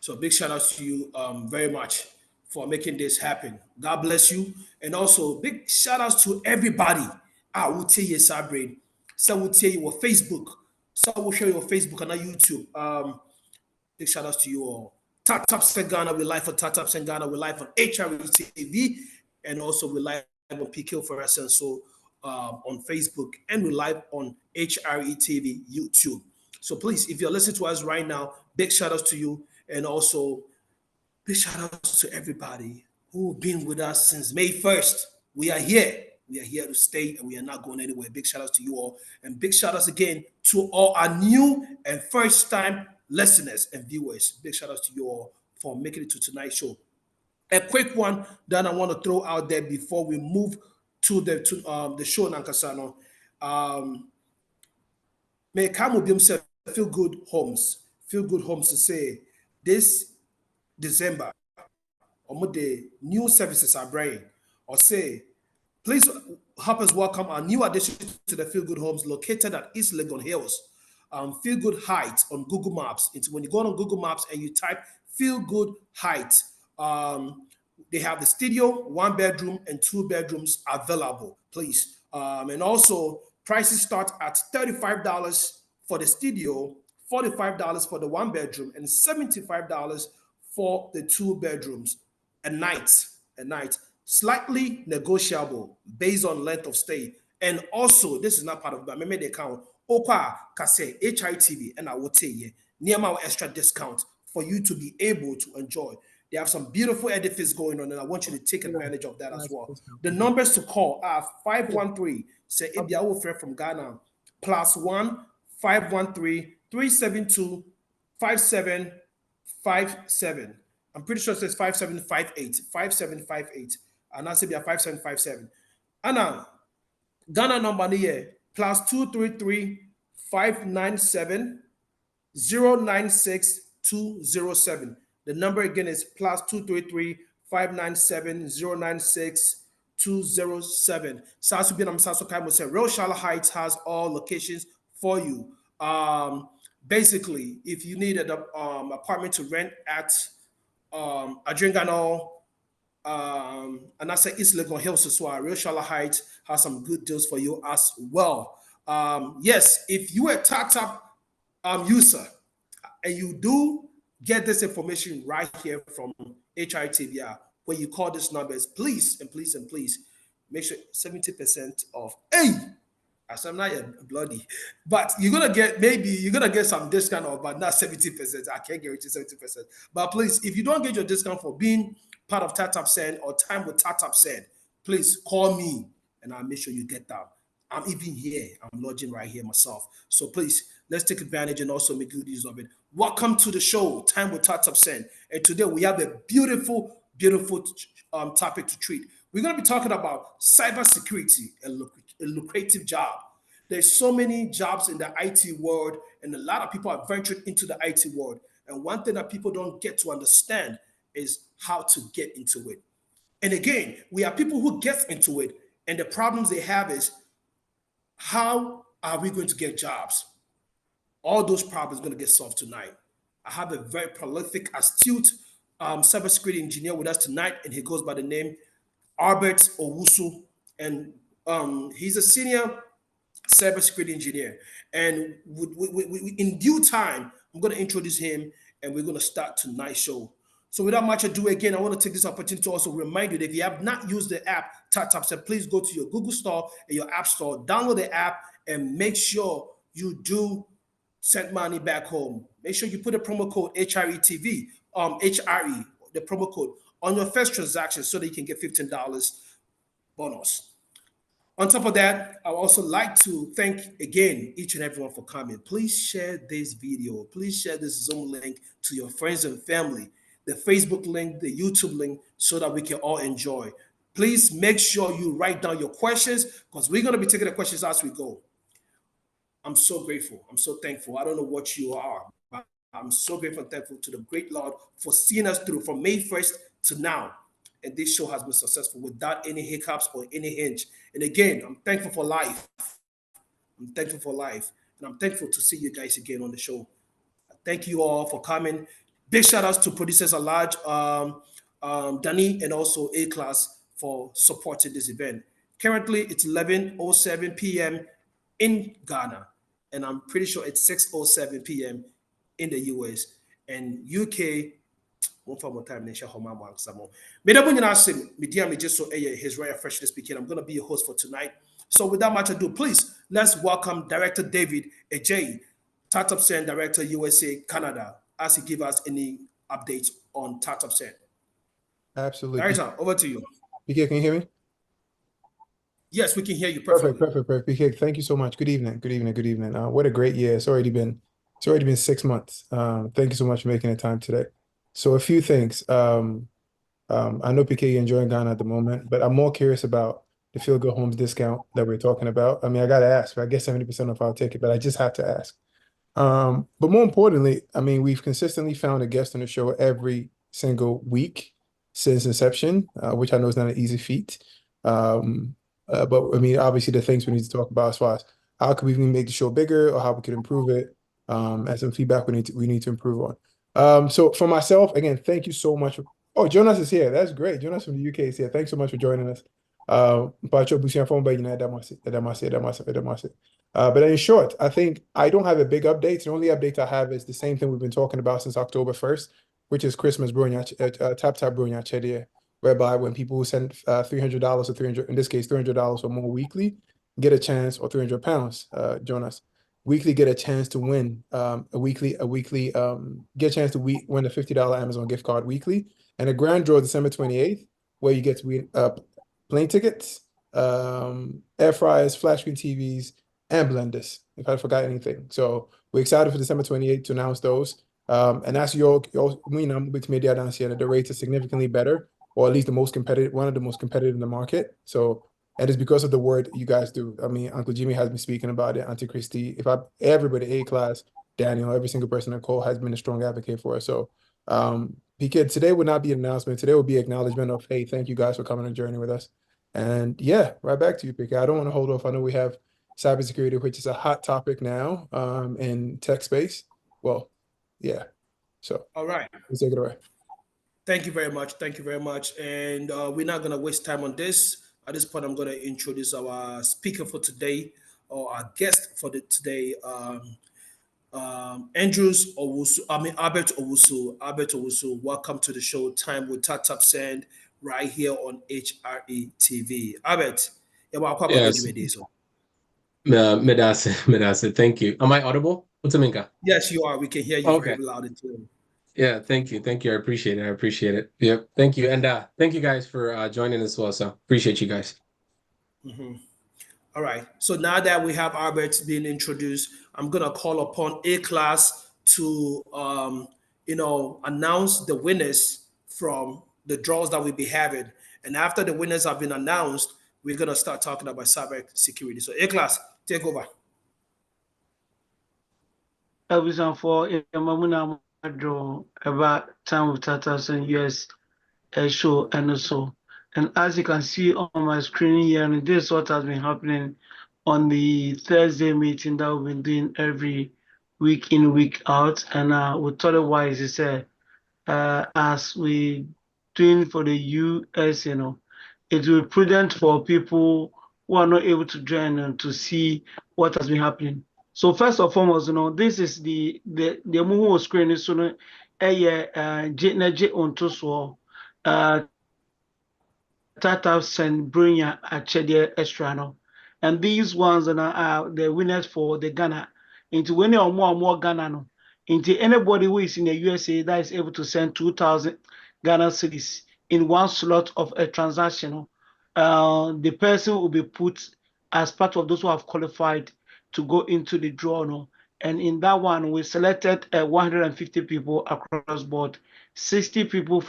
So big shout out to you very much for making this happen. God bless you. And also big shout outs to everybody. Will tell you Sabre. Some will tell you on Facebook. Some will share your Facebook and on YouTube. Big shout outs to you all. Tap Ghana, we live on Tap Ghana, we live on HRE TV, and also we live on PK Fluorescence, so on Facebook, and we live on HRE TV YouTube. So please, if you're listening to us right now, big shout outs to you, and also big shout outs to everybody who've been with us since May 1st. We are here. We are here to stay and we are not going anywhere. Big shout outs to you all. And big shout outs again to all our new and first time listeners and viewers. Big shout outs to you all for making it to tonight's show. A quick one that I want to throw out there before we move to the show Nankasano. May Kamu himself feel good homes. Feel good homes to say this December the new services are bringing or say please help us welcome our new addition to the Feel Good Homes located at East Legon Hills. Feel Good Heights on Google Maps. It's when you go on Google Maps and you type Feel Good Heights. They have the studio, 1 bedroom and 2 bedrooms available, please. And also, prices start at $35 for the studio, $45 for the 1 bedroom, and $75 for the 2 bedrooms a night, slightly negotiable based on length of stay. And also, this is not part of that. Remember the account. Okwa Kase HITV and I will tell you near my extra discount for you to be able to enjoy. They have some beautiful edifice going on, and I want you to take advantage of that as well. The numbers to call are 513 say if you are friend from Ghana +1 513 372 5757. I'm pretty sure it says 5758. And I say be a 5757. And now Ghana number here +233 597 096 207. The number again is +233 597 096 207. Sasubi and Saso Kaimo said Real Charlotte Heights has all locations for you. Basically, if you need an apartment to rent at Adringano, and I say East Legon Hills as well. Real Charlotte Heights has some good deals for you as well. Yes, if you are a TapTap user and you do get this information right here from HITVR, when you call these numbers, please make sure 70% off. Hey, as I'm not bloody, but you're gonna get some discount off, but not 70%. I can't guarantee 70%. But please, if you don't get your discount for being part of TapTap Send or time with TapTap Send, please call me and I'll make sure you get that. I'm even here. I'm lodging right here myself. So please, let's take advantage and also make good use of it. Welcome to the show, Time with TapTap Send. And today we have a beautiful topic to treat. We're going to be talking about cybersecurity, a lucrative job. There's so many jobs in the IT world, and a lot of people are ventured into the IT world. And one thing that people don't get to understand is how to get into it. And again, we have people who get into it, and the problems they have is how are we going to get jobs? All those problems are going to get solved tonight. I have a very prolific, astute cybersecurity engineer with us tonight, and he goes by the name Albert Owusu, and he's a senior cybersecurity engineer. And in due time, I'm going to introduce him, and we're going to start tonight's show. So without much ado, again, I want to take this opportunity to also remind you that if you have not used the app TapTap, please go to your Google Store and your App Store, download the app, and make sure you do send money back home. Make sure you put a promo code HRETV, HRE, the promo code on your first transaction so that you can get $15 bonus. On top of that, I would also like to thank again each and everyone for coming. Please share this video. Please share this Zoom link to your friends and family, the Facebook link, the YouTube link, so that we can all enjoy. Please make sure you write down your questions because we're going to be taking the questions as we go. I'm so grateful. I'm so thankful. I don't know what you are, but I'm so grateful and thankful to the great Lord for seeing us through from May 1st to now. And this show has been successful without any hiccups or any hinge. And again, I'm thankful for life. I'm thankful for life. And I'm thankful to see you guys again on the show. Thank you all for coming. Big shout outs to producers at large, Danny and also A Class for supporting this event. Currently, it's 11:07 p.m. in Ghana, and I'm pretty sure it's 6:07 p.m. in the US and UK. One for more time, Nisha Homa Samo. Medabun Yasim, Media Mejiso, His Royal Freshly speaking. I'm going to be your host for tonight. So, without much ado, please let's welcome Director David Ajay, Startup Sen Director USA Canada, as he gives us any updates on Startup Sen. Absolutely. Director, over to you. PK, can you hear me? Yes, we can hear you perfectly. Perfect. PK, thank you so much. Good evening. What a great year. It's already been 6 months. Thank you so much for making the time today. So a few things. I know PK, you're enjoying Ghana at the moment, but I'm more curious about the Feel Good Homes discount that we're talking about. I mean, I got to ask. I guess 70% of I'll take it, but I just have to ask. But more importantly, I mean, we've consistently found a guest on the show every single week since inception, which I know is not an easy feat. But I mean, obviously, the things we need to talk about as far as how could we make the show bigger or how we could improve it, and some feedback we need to improve on. So for myself, again, thank you so much. Oh, Jonas is here. That's great. Jonas from the UK is here. Thanks so much for joining us. But in short, I think I don't have a big update. The only update I have is the same thing we've been talking about since October 1st, which is Christmas Tap Bronya Chedia, whereby when people send $300 or 300, in this case, $300 or more weekly, get a chance, or 300 pounds, Jonas, weekly get a chance to win get a chance to win a $50 Amazon gift card weekly, and a grand draw December 28th, where you get to win plane tickets, air fryers, flat screen TVs, and blenders, if I forgot anything. So we're excited for December 28th to announce those. And as with media down here, the rates are significantly better, or at least the most competitive, one of the most competitive in the market. So, and it's because of the work you guys do. I mean, Uncle Jimmy has been speaking about it, Auntie Christy, everybody, A Class, Daniel, every single person in Cole has been a strong advocate for us. So, because today would not be an announcement. Today would be acknowledgement of, hey, thank you guys for coming on a journey with us. And yeah, right back to you, PK. I don't want to hold off. I know we have cybersecurity, which is a hot topic now in tech space. Well, yeah. So, all right. Let's take it away. Thank you very much. And we're not going to waste time on this. At this point, I'm going to introduce our speaker for today, or our guest for today, Andrews Owusu. Albert Owusu. Albert Owusu, welcome to the show Time with Tatap Send right here on HRE TV. Albert, you're welcome. Yes. Medase, thank you. Am I audible? Yes, you are. We can hear you very loud and clear. Yeah, thank you. I appreciate it. Yep, thank you. And thank you guys for joining as well. So appreciate you guys. Mm-hmm. All right. So now that we have Albert being introduced, I'm going to call upon A Class to, announce the winners from the draws that we'll be having. And after the winners have been announced, we're going to start talking about cyber security. So A Class, take over. For Mamuna draw about Time of Tatas and US show and also. And as you can see on my screen here, and this is what has been happening on the Thursday meeting that we've been doing every week in, week out. And we thought it wise to say, as we doing for the US, it will be prudent for people who are not able to join and to see what has been happening. So first and foremost, this is the move screen is so J onto so Tata Sen Brunya Achede Estrano. And these ones are the winners for the Ghana. Into winning or more Ghana. No. Into anybody who is in the USA that is able to send 2,000 Ghana cedis in one slot of a transaction, the person will be put as part of those who have qualified to go into the draw. No? And in that one, we selected 150 people across board, 60 people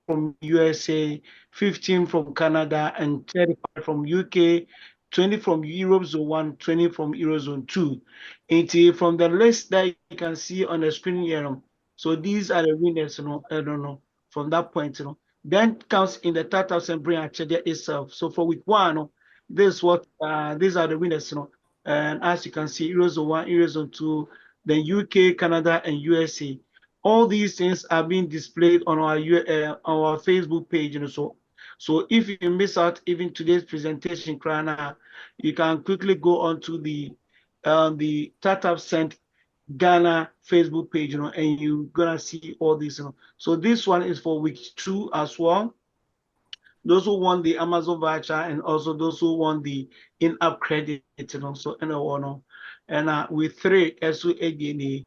from USA, 15 from Canada, and 35 from UK, 20 from Europe Zone 1, 20 from Eurozone 2. And from the list that you can see on the screen here, so these are the winners, I don't know, from that point, Then comes in the 3,000 Bring Achedia itself. So for week 1, this is what these are the winners, And as you can see, Eurozone 1, Eurozone 2, then UK, Canada, and USA. All these things are being displayed on our Facebook page, So if you miss out even today's presentation, Krana, you can quickly go onto the Startup Sent Ghana Facebook page, and you're gonna see all this, So this one is for week 2 as well. Those who want the Amazon voucher and also those who want the in-app credit, So and with 3 SU again,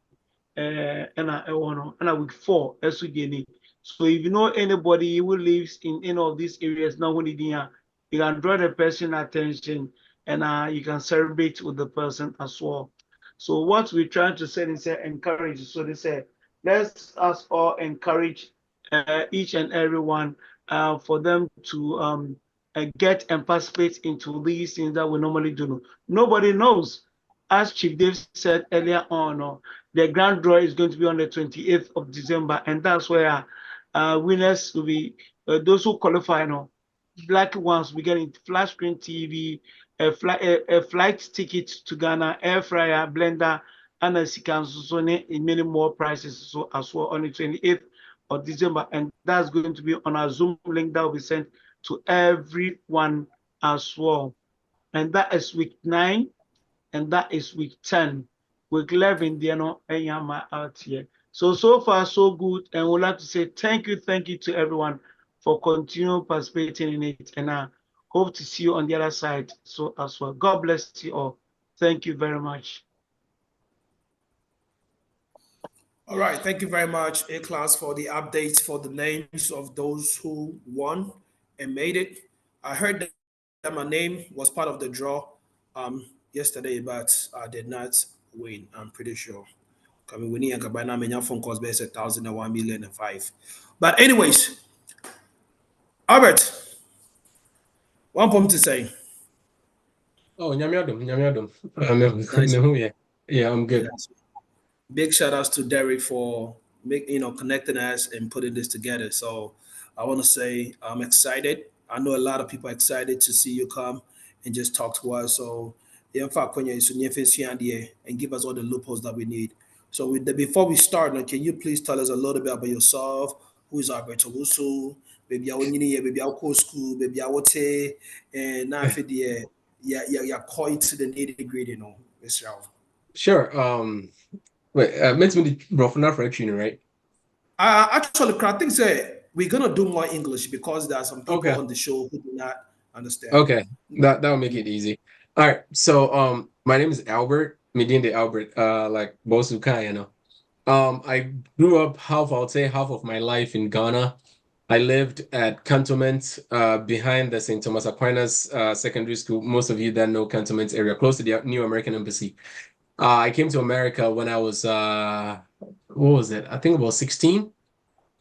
and with 4 SU again. So if you know anybody who lives in any of these areas now, you can draw the person attention, and you can celebrate with the person as well. So what we're trying to say is encourage. So they say, let's us all encourage each and everyone for them to get and participate into these things that we normally do. Nobody knows. As Chief Dave said earlier on, the grand draw is going to be on the 28th of December, and that's where winners will be those who qualify. Black ones we get in flat screen TV, a flight ticket to Ghana, air fryer, blender, and in many more prices as well on the 28th of December, and that's going to be on our Zoom link that will be sent to everyone as well. And that is week 9, and that is week 10. Week 11, out here. So far, so good. And we'd like to say thank you to everyone for continuing participating in it. And I hope to see you on the other side so as well. God bless you all. Thank you very much. All right. Thank you very much, A-Class, for the updates for the names of those who won and made it. I heard that my name was part of the draw yesterday, but I did not win, I'm pretty sure. Coming winning and by now, many phone calls based 1,000 and 1,000,005. But anyways, Albert, one point to say. Oh, Nyamiadum. Nice. Yeah, I'm good. Big shout outs to Derek for connecting us and putting this together. So I want to say I'm excited. I know a lot of people are excited to see you come and just talk to us. So in fact, and give us all the loopholes that we need. So before we start, can you please tell us a little bit about yourself? Who is Alberto Wusu? Baby, I want you baby, I'll go school, baby, I will say, and now if it yeah, quite to the nitty gritty, Mr. Alf. Sure. Wait, meant to be Brofana for action, right? Actually, I think we're gonna do more English because there are some people on the show who do not understand. Okay, that'll make it easy. All right. So my name is Albert Medinde Albert. Like Bosuka, I grew up half of my life in Ghana. I lived at Cantonment, behind the St. Thomas Aquinas Secondary School. Most of you that know Cantonment area, close to the New American Embassy. I came to America when I was, what was it? I think about 16.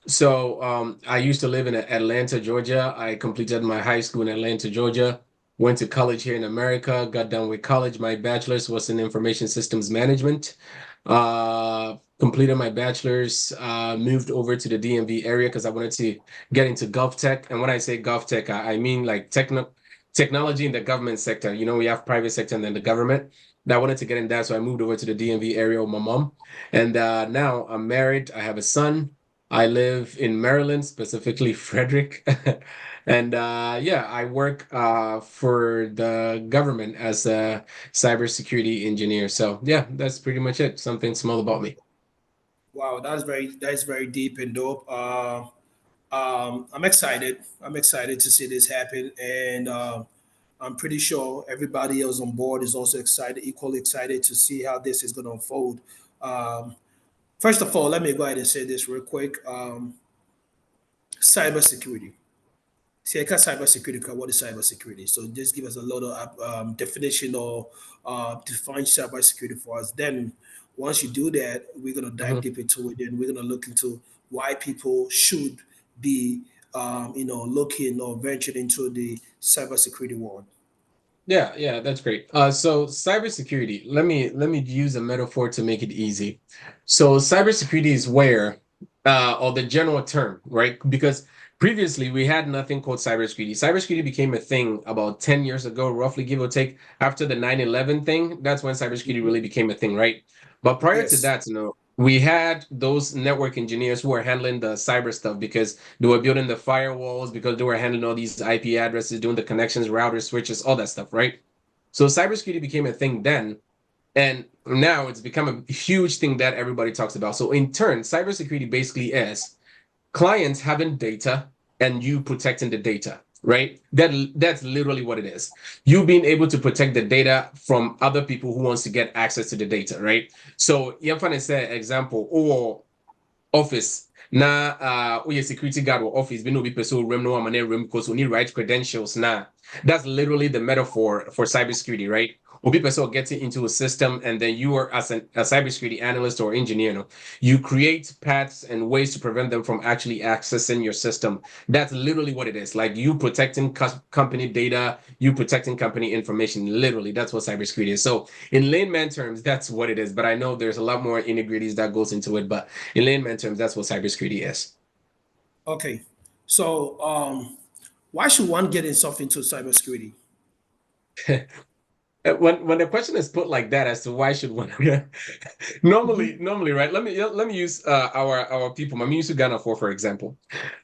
So I used to live in Atlanta, Georgia. I completed my high school in Atlanta, Georgia. Went to college here in America. Got done with college. My bachelor's was in information systems management. Completed my bachelor's. Moved over to the DMV area because I wanted to get into GovTech. And when I say GovTech, I mean like technology in the government sector. We have private sector and then the government. I wanted to get in that, so I moved over to the DMV area with my mom. And now I'm married. I have a son. I live in Maryland, specifically Frederick. And I work for the government as a cybersecurity engineer. So yeah, that's pretty much it. Something small about me. Wow, that's very deep and dope. I'm excited. I'm excited to see this happen, and I'm pretty sure everybody else on board is also excited, equally excited to see how this is going to unfold. First of all, let me go ahead and say this real quick. Cybersecurity. See, I got cybersecurity. What is cybersecurity? So just give us a lot of definition or define cybersecurity for us. Then once you do that, we're gonna dive deep into it, and we're gonna look into why people should be, looking or ventured into the cybersecurity world. Yeah, that's great. So cybersecurity, let me use a metaphor to make it easy. So cybersecurity is where, or the general term, right? Because previously we had nothing called cybersecurity. Cybersecurity became a thing about 10 years ago, roughly, give or take, after the 9/11 thing. That's when cybersecurity really became a thing, right? But prior to Yes. that, we had those network engineers who were handling the cyber stuff because they were building the firewalls, because they were handling all these IP addresses, doing the connections, routers, switches, all that stuff, right? So cybersecurity became a thing then, and now it's become a huge thing that everybody talks about. So in turn, cybersecurity basically is clients having data and you protecting the data, right? That's literally what it is. You being able to protect the data from other people who wants to get access to the data, right? So Yamfane say example or office na we security guard or office be no be person room no one room because we need right credentials now. That's literally the metaphor for cybersecurity, right? Or be person getting into a system, and then you are as a cybersecurity analyst or engineer, you create paths and ways to prevent them from actually accessing your system. That's literally what it is. Like you protecting company data, you protecting company information. Literally, that's what cybersecurity is. So in layman terms, that's what it is. But I know there's a lot more integrities that goes into it. But in layman terms, that's what cybersecurity is. Okay. So why should one get himself into cybersecurity? When the question is put like that as to why should one normally right, let me use our people. I'm used to Ghana for example.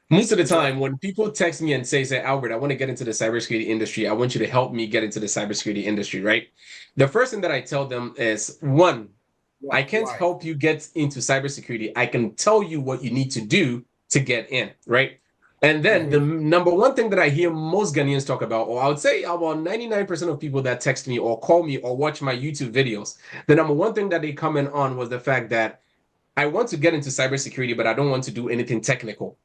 Most of the time when people text me and say Albert, I want to get into the cybersecurity industry, I want you to help me get into the cybersecurity industry, right? The first thing that I tell them is, one, I can't help you get into cybersecurity. I can tell you what you need to do to get in, right? And then the number one thing that I hear most Ghanaians talk about, or I would say about 99% of people that text me or call me or watch my YouTube videos, the number one thing that they comment on was the fact that I want to get into cybersecurity, but I don't want to do anything technical.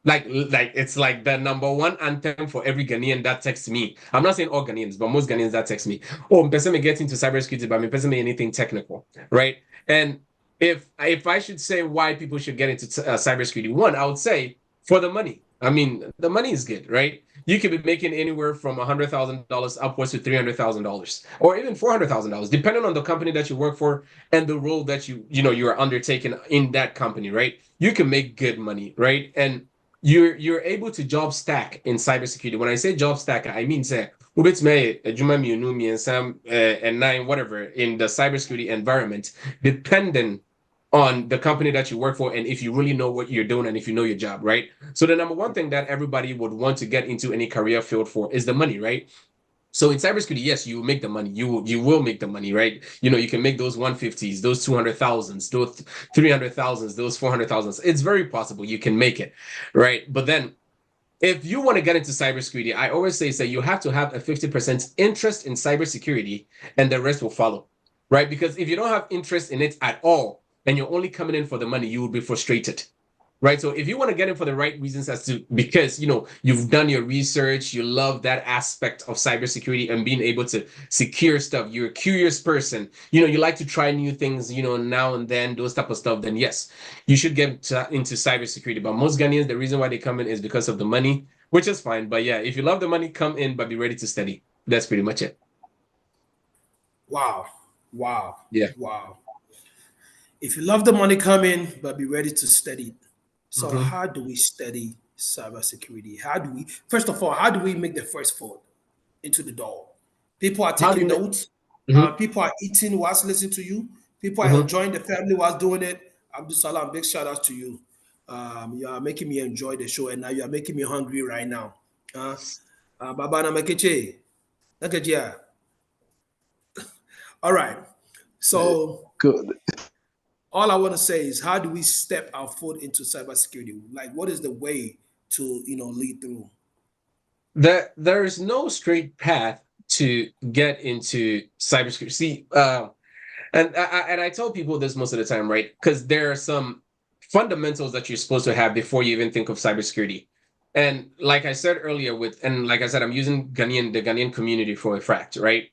Like it's like the number one anthem for every Ghanaian that texts me. I'm not saying all Ghanaians, but most Ghanaians that text me. Oh, person may get into cybersecurity, but person may anything technical, right? And if I should say why people should get into cybersecurity, one, I would say for the money. I mean, the money is good, right? You could be making anywhere from $100,000 upwards to $300,000, or even $400,000, depending on the company that you work for and the role that you are undertaking in that company, right? You can make good money, right? And you're able to job stack in cybersecurity. When I say job stack, I mean say and nine whatever in the cybersecurity environment, depending on the company that you work for and if you really know what you're doing and if you know your job, right? So the number one thing that everybody would want to get into any career field for is the money, right? So in cybersecurity, yes, you will make the money. You will make the money, right? You can make those 150s, those 200,000s, those 300,000s, those 400,000s. It's very possible you can make it, right? But then if you want to get into cybersecurity, I always say you have to have a 50% interest in cybersecurity and the rest will follow, right? Because if you don't have interest in it at all and you're only coming in for the money, you will be frustrated. Right. So if you want to get in for the right reasons because, you've done your research, you love that aspect of cybersecurity and being able to secure stuff, you're a curious person, you like to try new things, now and then, those type of stuff, then yes, you should get into cybersecurity. But most Ghanaians, the reason why they come in is because of the money, which is fine. But yeah, if you love the money, come in, but be ready to study. That's pretty much it. Wow. Yeah. Wow. If you love the money, come in, but be ready to study. So how do we study cybersecurity? First of all, how do we make the first foot into the door? People are taking notes. People are eating whilst listening to you. People are enjoying the family whilst doing it. Abdul Salam, big shout out to you. You are making me enjoy the show, and now you are making me hungry right now. Baba Namakeche. All right. So good. All I want to say is, how do we step our foot into cybersecurity? Like, what is the way to lead through? There is no straight path to get into cybersecurity. See, and I tell people this most of the time, right? Because there are some fundamentals that you're supposed to have before you even think of cybersecurity. And like I said earlier, like I said, I'm using the Ghanaian community for a fact, right?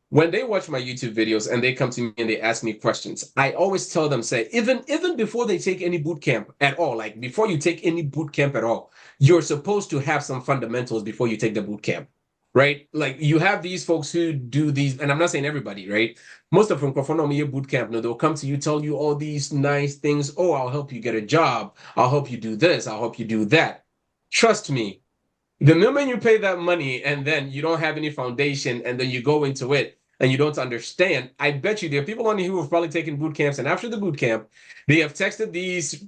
When they watch my YouTube videos and they come to me and they ask me questions, I always tell them, even before they take any boot camp at all, like before you take any boot camp at all, you're supposed to have some fundamentals before you take the boot camp, right? Like you have these folks who do these, and I'm not saying everybody, right? Most of them come from boot camp. They'll come to you, tell you all these nice things. Oh, I'll help you get a job. I'll help you do this. I'll help you do that. Trust me, the moment you pay that money and then you don't have any foundation and then you go into it, and you don't understand, I bet you there are people on here who have probably taken boot camps, and after the boot camp, they have texted these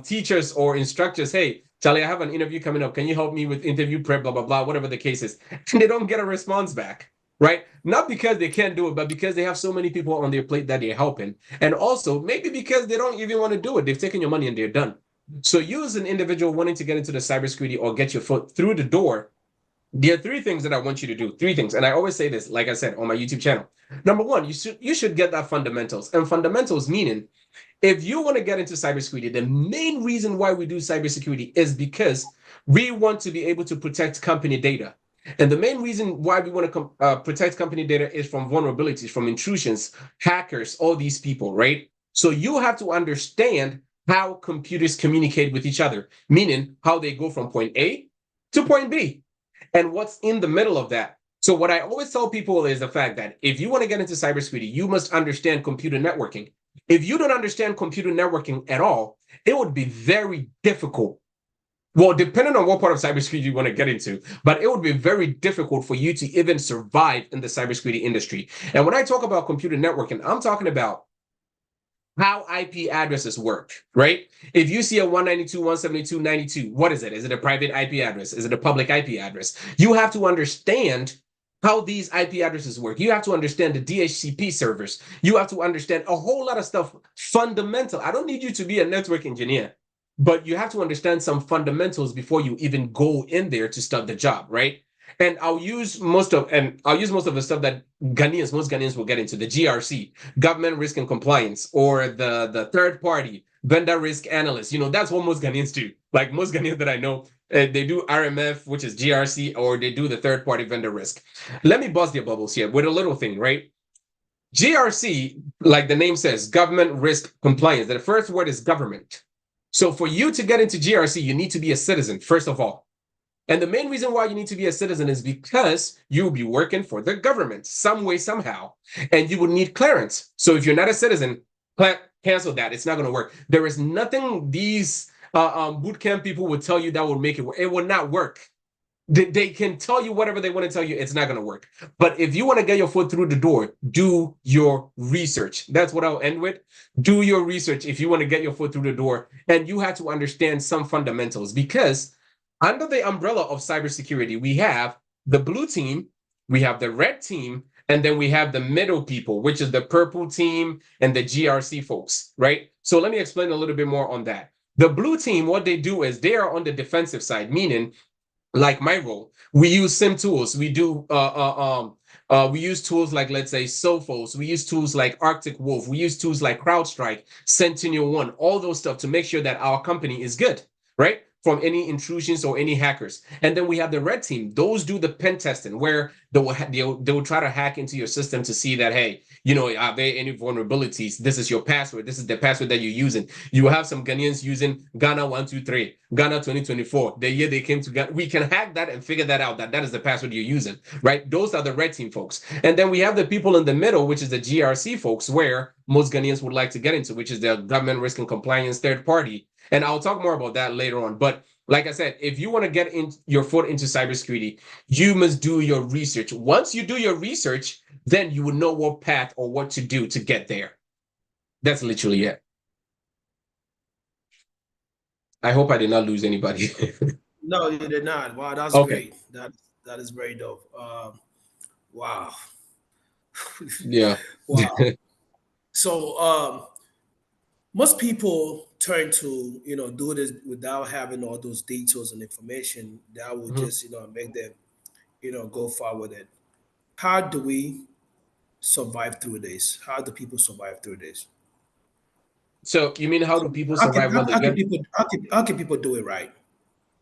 teachers or instructors, hey, Charlie, I have an interview coming up. Can you help me with interview prep, blah, blah, blah, whatever the case is. And they don't get a response back, right? Not because they can't do it, but because they have so many people on their plate that they're helping. And also maybe because they don't even want to do it. They've taken your money and they're done. So you as an individual wanting to get into the cybersecurity or get your foot through the door, there are three things that I want you to do. Three things. And I always say this, like I said, on my YouTube channel. Number one, you should get that fundamentals. And fundamentals meaning, if you want to get into cybersecurity, the main reason why we do cybersecurity is because we want to be able to protect company data. And the main reason why we want to protect company data is from vulnerabilities, from intrusions, hackers, all these people, right? So you have to understand how computers communicate with each other, meaning how they go from point A to point B and what's in the middle of that. So what I always tell people is the fact that if you want to get into cybersecurity, you must understand computer networking. If you don't understand computer networking at all, it would be very difficult. Well, depending on what part of cybersecurity you want to get into, but it would be very difficult for you to even survive in the cybersecurity industry. And when I talk about computer networking, I'm talking about how IP addresses work, right? If you see a 192.172.92, what is it? Is it a private IP address? Is it a public IP address? You have to understand how these IP addresses work. You have to understand the DHCP servers. You have to understand a whole lot of stuff fundamental. I don't need you to be a network engineer, but you have to understand some fundamentals before you even go in there to start the job, right? And I'll use most of the stuff that most Ghanaians will get into, the GRC, government risk and compliance, or the third party vendor risk analyst. You know, that's what most Ghanaians do. Like most Ghanaians that I know, they do RMF, which is GRC, or they do the third party vendor risk. Let me bust your bubbles here with a little thing, right? GRC, like the name says, government risk compliance. The first word is government. So for you to get into GRC, you need to be a citizen, first of all. And the main reason why you need to be a citizen is because you'll be working for the government some way, somehow, and you would need clearance. So if you're not a citizen, cancel that. It's not going to work. There is nothing these bootcamp people would tell you that would make it work. It would not work. They can tell you whatever they want to tell you. It's not going to work. But if you want to get your foot through the door, do your research. That's what I'll end with. Do your research if you want to get your foot through the door. And you have to understand some fundamentals, because under the umbrella of cybersecurity, we have the blue team, we have the red team, and then we have the middle people, which is the purple team and the GRC folks, right? So let me explain a little bit more on that. The blue team, what they do is they are on the defensive side, meaning, like my role, we use SIM tools. We do we use tools like, let's say, Sophos. We use tools like Arctic Wolf. We use tools like CrowdStrike, SentinelOne, all those stuff to make sure that our company is good, right? From any intrusions or any hackers. And then we have the red team. Those do the pen testing, where they will try to hack into your system to see that, hey, you know, are there any vulnerabilities? This is your password. This is the password that you're using. You have some Ghanaians using Ghana 123, Ghana 2024, the year they came to Ghana. We can hack that and figure that out, that is the password you're using, right? Those are the red team folks. And then we have the people in the middle, which is the GRC folks, where most Ghanaians would like to get into, which is the government risk and compliance third party. And I'll talk more about that later on. But like I said, if you want to get in your foot into cybersecurity, you must do your research. Once you do your research, then you will know what path or what to do to get there. That's literally it. I hope I did not lose anybody. No, you did not. Wow, that's Okay. great. That is very dope. Wow. Yeah. Wow. So most people turn to, you know, do this without having all those details and information that will just, you know, make them, you know, go far with it. How do we survive through this? How do people survive through this? So you mean how do people How can, survive when they how can get? people how can people do it right?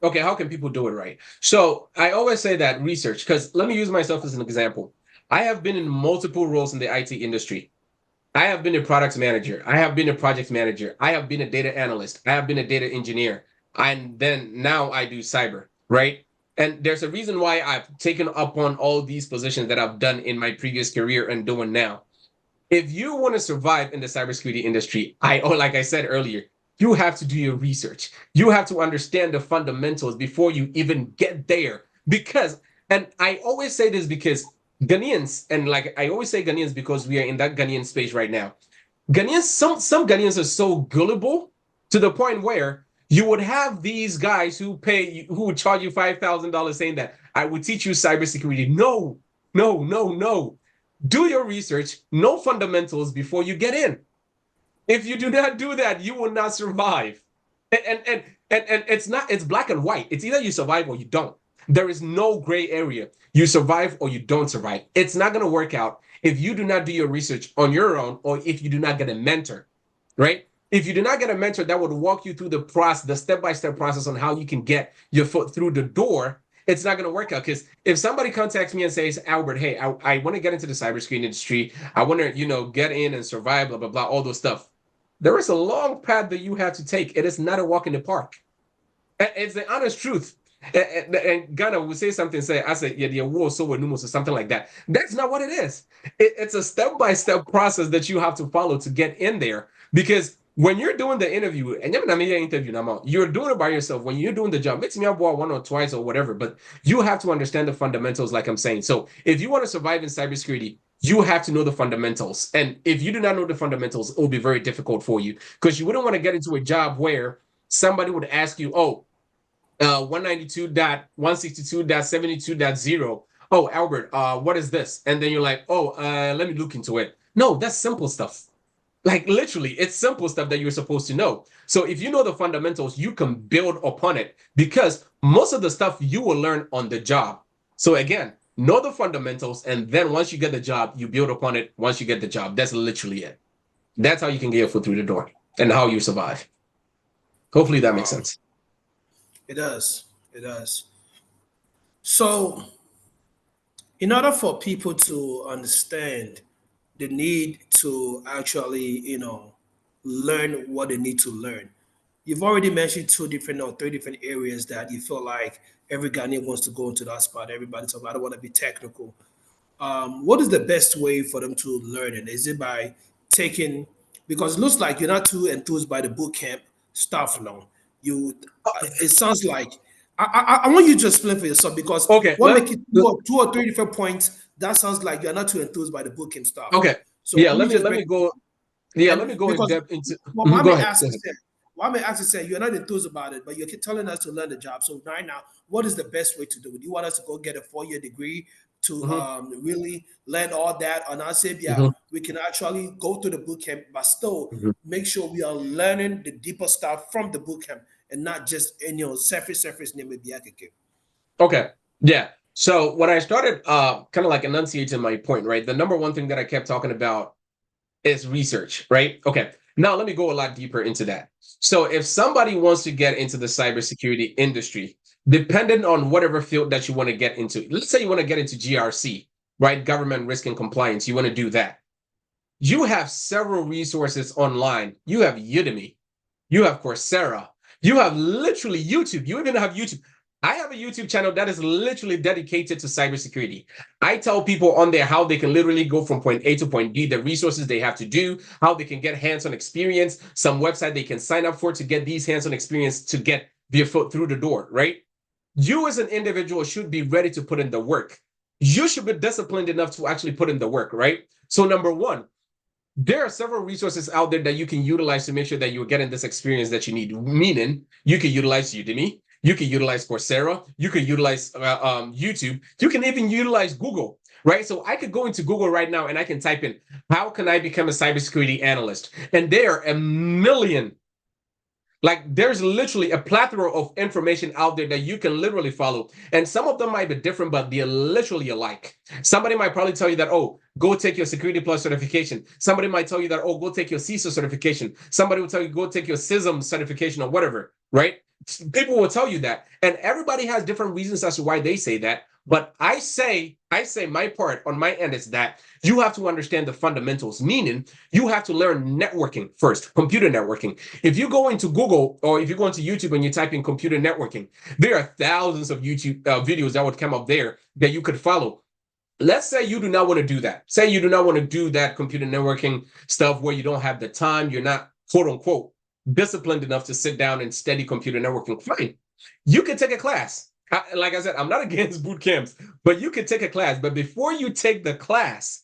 Okay, how can people do it right? So I always say that research, because let me use myself as an example. I have been in multiple roles in the IT industry. I have been a product manager. I have been a project manager. I have been a data analyst. I have been a data engineer. And then now I do cyber, right? And there's a reason why I've taken up on all these positions that I've done in my previous career and doing now. If you want to survive in the cybersecurity industry, like I said earlier, you have to do your research. You have to understand the fundamentals before you even get there. Because, and I always say this because Ghanaians, and like I always say Ghanaians because we are in that Ghanaian space right now. Ghanaians, some Ghanaians are so gullible to the point where you would have these guys who would charge you $5,000 saying that I would teach you cybersecurity. No, no, no, no. Do your research, know fundamentals before you get in. If you do not do that, you will not survive. And it's black and white. It's either you survive or you don't. There is no gray area. You survive or you don't survive. It's not going to work out if you do not do your research on your own, or if you do not get a mentor, right? If you do not get a mentor that would walk you through the process, the step-by-step process on how you can get your foot through the door, it's not going to work out. Because if somebody contacts me and says, Albert, hey, I want to get into the cybersecurity industry, I want to, get in and survive, blah, blah, blah, all those stuff. There is a long path that you have to take. It is not a walk in the park. It's the honest truth. And Ghana will say something, I say, yeah, the war so or something like that. That's not what it is. It's a step-by-step process that you have to follow to get in there. Because when you're doing the interview, and you're doing it by yourself. When you're doing the job, it's me about one or twice or whatever, but you have to understand the fundamentals, like I'm saying. So if you want to survive in cybersecurity, you have to know the fundamentals. And if you do not know the fundamentals, it will be very difficult for you, because you wouldn't want to get into a job where somebody would ask you, 192.162.72.0. Oh, Albert, what is this? And then you're like, let me look into it. No, that's simple stuff. Like literally, it's simple stuff that you're supposed to know. So if you know the fundamentals, you can build upon it, because most of the stuff you will learn on the job. So again, know the fundamentals, and then once you get the job, you build upon it. Once you get the job, that's literally it. That's how you can get your foot through the door and how you survive. Hopefully that makes sense. It does. It does. So, in order for people to understand the need to actually, learn what they need to learn, you've already mentioned two different or three different areas that you feel like every Ghanaian wants to go into that spot. Everybody's talking, I don't want to be technical. What is the best way for them to learn it? Is it by taking, because it looks like you're not too enthused by the boot camp stuff now. It sounds like, I want you to explain for yourself, because Okay, what make it two or three different points, that sounds like you're not too enthused by the boot camp stuff. Okay. So Yeah, let me go. Yeah, let me go in because depth into. well, why Go may ahead. ask you say you're not enthused about it, but you're telling us to learn the job. So right now, what is the best way to do it? You want us to go get a 4-year degree to really learn all that? And I said, yeah, we can actually go through the boot camp, but still make sure we are learning the deeper stuff from the boot camp, and not just surface name with Biakeke. Okay. Yeah. So when I started kind of like enunciating my point, right? The number one thing that I kept talking about is research, right? Okay. Now let me go a lot deeper into that. So if somebody wants to get into the cybersecurity industry, depending on whatever field that you want to get into, let's say you want to get into GRC, right? Government risk and compliance, you want to do that. You have several resources online. You have Udemy, you have Coursera, you have literally YouTube. You even have YouTube. I have a YouTube channel that is literally dedicated to cybersecurity. I tell people on there how they can literally go from point A to point B, the resources they have to do, how they can get hands-on experience, some website they can sign up for to get these hands-on experience to get their foot through the door, right? You as an individual should be ready to put in the work. You should be disciplined enough to actually put in the work, right? So number one, there are several resources out there that you can utilize to make sure that you're getting this experience that you need. Meaning, you can utilize Udemy, you can utilize Coursera, you can utilize YouTube, you can even utilize Google, right? So I could go into Google right now and I can type in, how can I become a cybersecurity analyst? And there are a million. Like there's literally a plethora of information out there that you can literally follow. And some of them might be different, but they're literally alike. Somebody might probably tell you that, go take your Security Plus certification. Somebody might tell you that, go take your CISO certification. Somebody will tell you, go take your CISM certification or whatever, right? People will tell you that. And everybody has different reasons as to why they say that. But I say my part on my end is that you have to understand the fundamentals, meaning you have to learn networking first, computer networking. If you go into Google or if you go into YouTube and you type in computer networking, there are thousands of YouTube videos that would come up there that you could follow. Let's say you do not want to do that. Say you do not want to do that computer networking stuff where you don't have the time, you're not, quote unquote, disciplined enough to sit down and study computer networking. Fine. You can take a class. Like I said, I'm not against boot camps, but you can take a class. But before you take the class,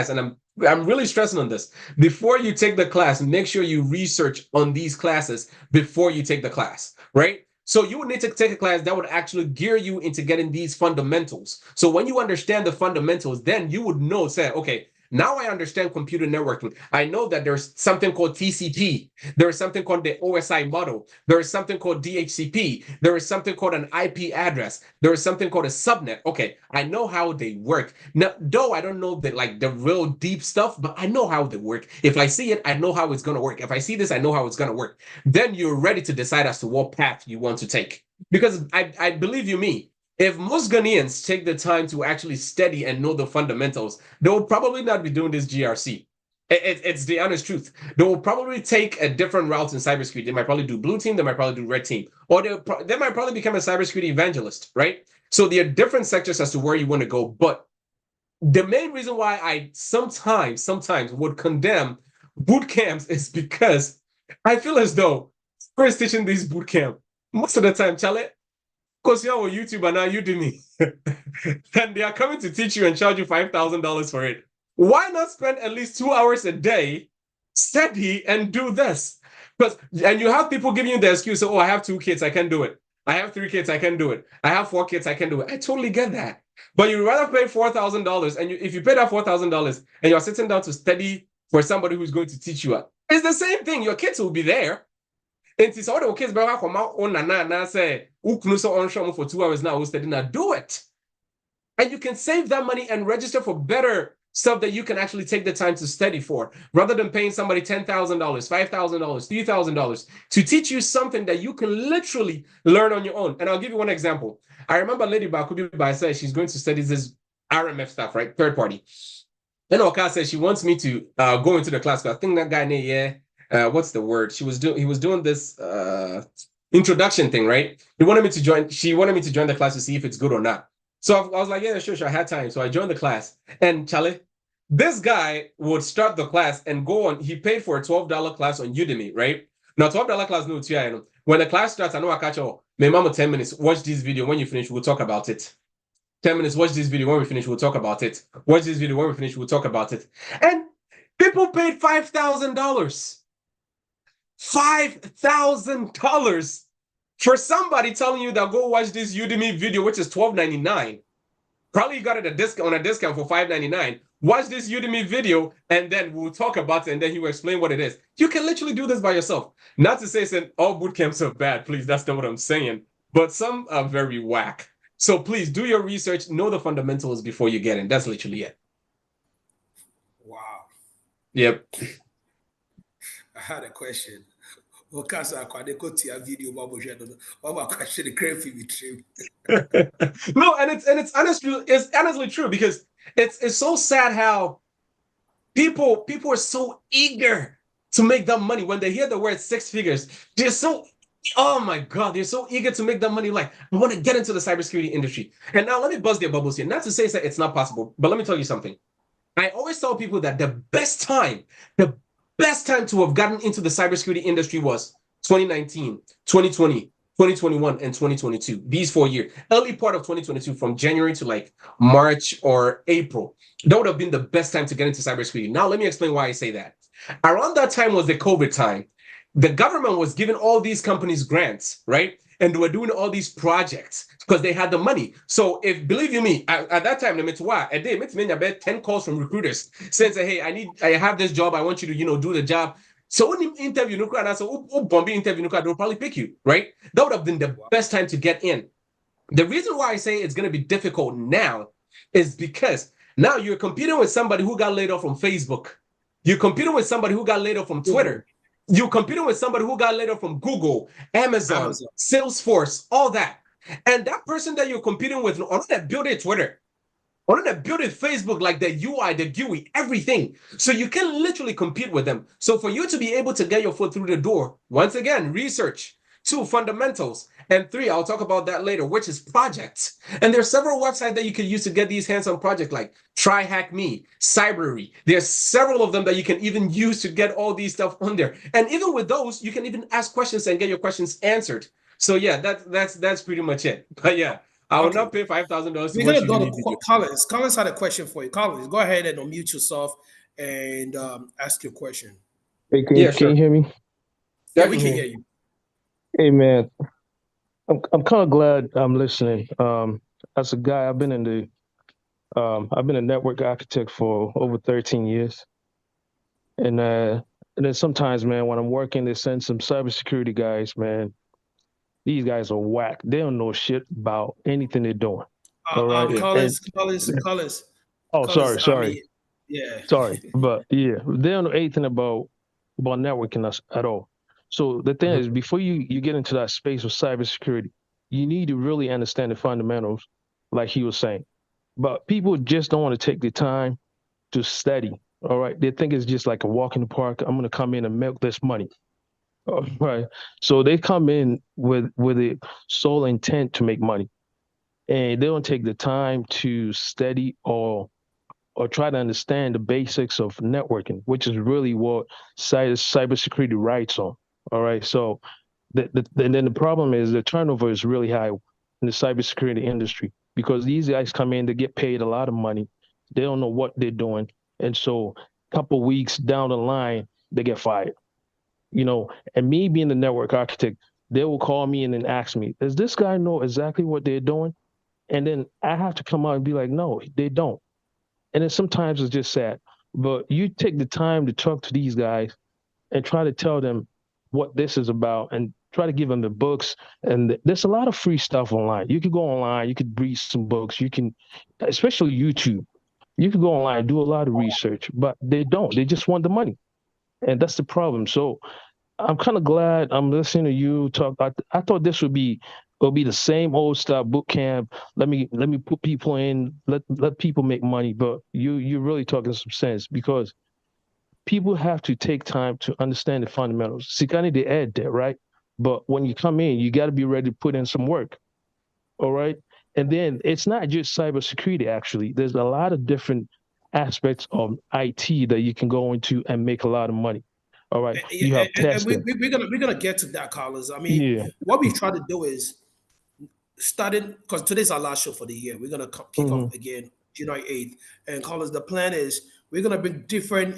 and I'm really stressing on this. Before you take the class, make sure you research on these classes before you take the class, right? So you would need to take a class that would actually gear you into getting these fundamentals. So when you understand the fundamentals, then you would know, say, okay, now I understand computer networking. I know that there's something called TCP. There is something called the OSI model. There is something called DHCP. There is something called an IP address. There is something called a subnet. Okay, I know how they work. Now, though I don't know the real deep stuff, but I know how they work. If I see it, I know how it's gonna work. If I see this, I know how it's gonna work. Then you're ready to decide as to what path you want to take. Because I believe you me, if most Ghanaians take the time to actually study and know the fundamentals, they will probably not be doing this GRC. It's the honest truth. They will probably take a different route in cybersecurity. They might probably do blue team, they might probably do red team, or they might probably become a cybersecurity evangelist, right? So there are different sectors as to where you want to go. But the main reason why I sometimes would condemn boot camps is because I feel as though first teaching these boot camp, most of the time, Charlie, because you're on YouTube and now Udemy, and they are coming to teach you and charge you $5,000 for it. Why not spend at least 2 hours a day, study and do this? And you have people giving you the excuse, oh, I have 2 kids, I can do it. I have 3 kids, I can do it. I have 4 kids, I can do it. I totally get that. But you'd rather pay $4,000, and if you pay that $4,000 and you're sitting down to study for somebody who's going to teach you, it's the same thing. Your kids will be there. And it's all the kids better come out on and say, for 2 hours now, study now. Do it. And you can save that money and register for better stuff that you can actually take the time to study for, rather than paying somebody $10,000, $5,000, $3,000 to teach you something that you can literally learn on your own. And I'll give you one example. I remember Lady Bakubi said she's going to study this RMF stuff, right? Third party. Then Oka said she wants me to go into the class. I think that guy, what's the word? He was doing this introduction thing, right? She wanted me to join the class to see if it's good or not. So I was like, yeah, sure, I had time. So I joined the class. And Charlie, this guy would start the class and go on. He paid for a $12 class on Udemy, right? Now, $12 class, no, when the class starts, I know I catch all. My mama, 10 minutes, watch this video. When you finish, we'll talk about it. 10 minutes, watch this video. When we finish, we'll talk about it. Watch this video. When we finish, we'll talk about it. And people paid $5,000. $5,000 for somebody telling you that go watch this Udemy video, which is $12.99. Probably you got it on a discount for $5.99. Watch this Udemy video, and then we'll talk about it, and then he will explain what it is. You can literally do this by yourself. Not to say all boot camps are bad, please. That's not what I'm saying. But some are very whack. So please do your research, know the fundamentals before you get in. That's literally it. Wow. Yep. I had a question. Okasa Kwadekotia video question No, and it's honestly true, because it's so sad how people are so eager to make that money. When they hear the word 6 figures, they're so, oh my God, they're so eager to make that money. Like, I want to get into the cybersecurity industry. And now let me buzz their bubbles here. Not to say that it's not possible, but let me tell you something. I always tell people that the best time to have gotten into the cybersecurity industry was 2019, 2020, 2021, and 2022. These 4 years. Early part of 2022, from January to like March or April. That would have been the best time to get into cybersecurity. Now, let me explain why I say that. Around that time was the COVID time. The government was giving all these companies grants, right? And they were doing all these projects because they had the money. So if, believe you me, at that time, a day, about 10 calls from recruiters saying, hey, I have this job. I want you to, do the job. So when you interview, they'll probably pick you, right? That would have been the best time to get in. The reason why I say it's going to be difficult now is because now you're competing with somebody who got laid off from Facebook. You're competing with somebody who got laid off from Twitter. You're competing with somebody who got laid off from Google, Amazon, Salesforce, all that. And that person that you're competing with, on that building Twitter, on that building Facebook, like the UI, the GUI, everything. So you can literally compete with them. So for you to be able to get your foot through the door, once again, research. 2, fundamentals. And 3, I'll talk about that later, which is projects. And there's several websites that you can use to get these hands-on projects, like TryHackMe, Cybrary. There's several of them that you can even use to get all these stuff on there. And even with those, you can even ask questions and get your questions answered. So yeah, that's pretty much it. But yeah, I will Okay. not pay $5,000 to We're watch gonna you go need to video. Collins. Collins had a question for you. Collins, go ahead and unmute yourself and ask your question. Hey, Yeah, can you sure. hear me? Yeah, Yeah, we can hear you. Hey, man, I'm kind of glad I'm listening. As a guy, I've been a network architect for over 13 years, and then sometimes, man, when I'm working, they send some cybersecurity guys, man. These guys are whack. They don't know shit about anything they're doing. All right, Yeah. and Collins. oh, Collins. I sorry, mean, yeah. sorry, but yeah, they don't know anything about networking us at all. So the thing Mhm. is, before you get into that space of cybersecurity, you need to really understand the fundamentals, like he was saying. But people just don't want to take the time to study. All right, they think it's just like a walk in the park. I'm gonna come in and milk this money. All right, so they come in with a sole intent to make money, and they don't take the time to study or try to understand the basics of networking, which is really what cybersecurity writes on. All right. So and then the problem is the turnover is really high in the cybersecurity industry because these guys come in to get paid a lot of money. They don't know what they're doing. And so a couple weeks down the line, they get fired. And me being the network architect, they will call me and then ask me, does this guy know exactly what they're doing? And then I have to come out and be like, no, they don't. And then sometimes it's just sad. But you take the time to talk to these guys and try to tell them what this is about and try to give them the books. And there's a lot of free stuff online. You could go online, you could read some books, you can, especially YouTube. You could go online, do a lot of research, but they don't. They just want the money. And that's the problem. So I'm kind of glad I'm listening to you talk. I thought this would be it'll be the same old style boot camp. Let me put people in, let people make money. But you're really talking some sense because people have to take time to understand the fundamentals. See, kind of the ed there, right? But when you come in, you got to be ready to put in some work. All right. And then it's not just cybersecurity, actually. There's a lot of different aspects of IT that you can go into and make a lot of money. All right. You have And testing. we're gonna get to that, Collins. I mean, Yeah. what we try to do is starting because today's our last show for the year. We're gonna kick Hmm. off again January 8th. And Collins, the plan is we're gonna bring different,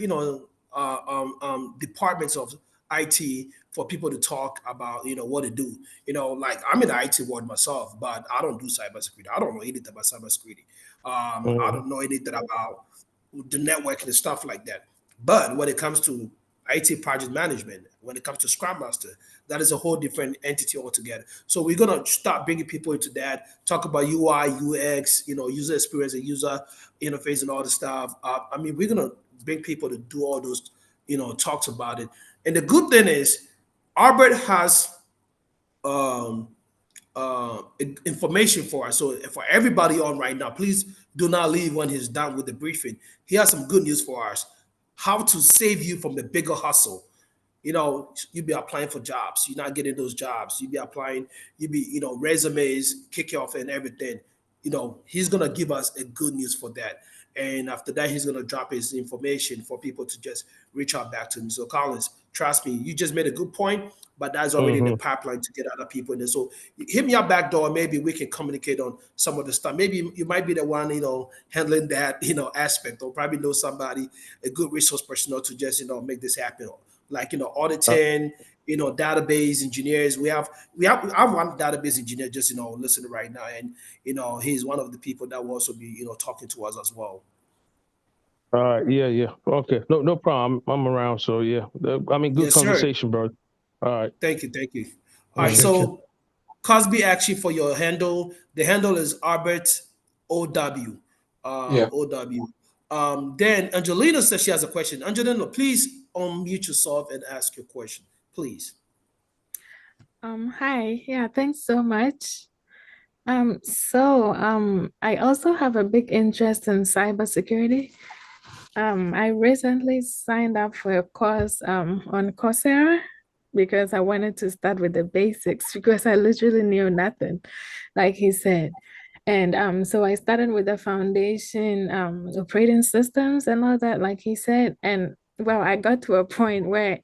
departments of IT for people to talk about, what to do. Like I'm in the IT world myself, but I don't do cybersecurity. I don't know anything about cybersecurity. I Hmm. don't know anything about the networking and stuff like that. But when it comes to IT project management, when it comes to Scrum Master, that is a whole different entity altogether. So we're gonna start bringing people into that, talk about UI, UX, user experience and user interface and all the stuff. I mean, we're gonna bring people to do all those, talks about it. And the good thing is, Albert has um, information for us. So for everybody on right now, please do not leave when he's done with the briefing. He has some good news for us. How to save you from the bigger hustle. You be applying for jobs. You're not getting those jobs. You be applying, resumes, kick off and everything. He's gonna give us a good news for that. And after that, he's gonna drop his information for people to just reach out back to him. So Collins, trust me, you just made a good point, but that's already in the Hmm. pipeline to get other people in there. So hit me up back door. Maybe we can communicate on some of the stuff. Maybe you might be the one, handling that, aspect, or probably know somebody, a good resource personnel to just, make this happen, like auditing, database engineers. We have I have one database engineer just listening right now, and he's one of the people that will also be talking to us as well. All right. Yeah. Yeah. Okay. No. No problem. I'm around. So yeah. I mean, good Yes, sir. conversation, bro. All right. Thank you. All right, Mhm. Appreciate you. so Cosby, actually, for your handle, the handle is Albert OW. Yeah. OW. Then Angelina says she has a question. Angelina, please unmute yourself and ask your question, please. Hi. Yeah, thanks so much. I also have a big interest in cybersecurity. I recently signed up for a course on Coursera because I wanted to start with the basics because I literally knew nothing, like he said. And so I started with the foundation, operating systems and all that, like he said. And well, I got to a point where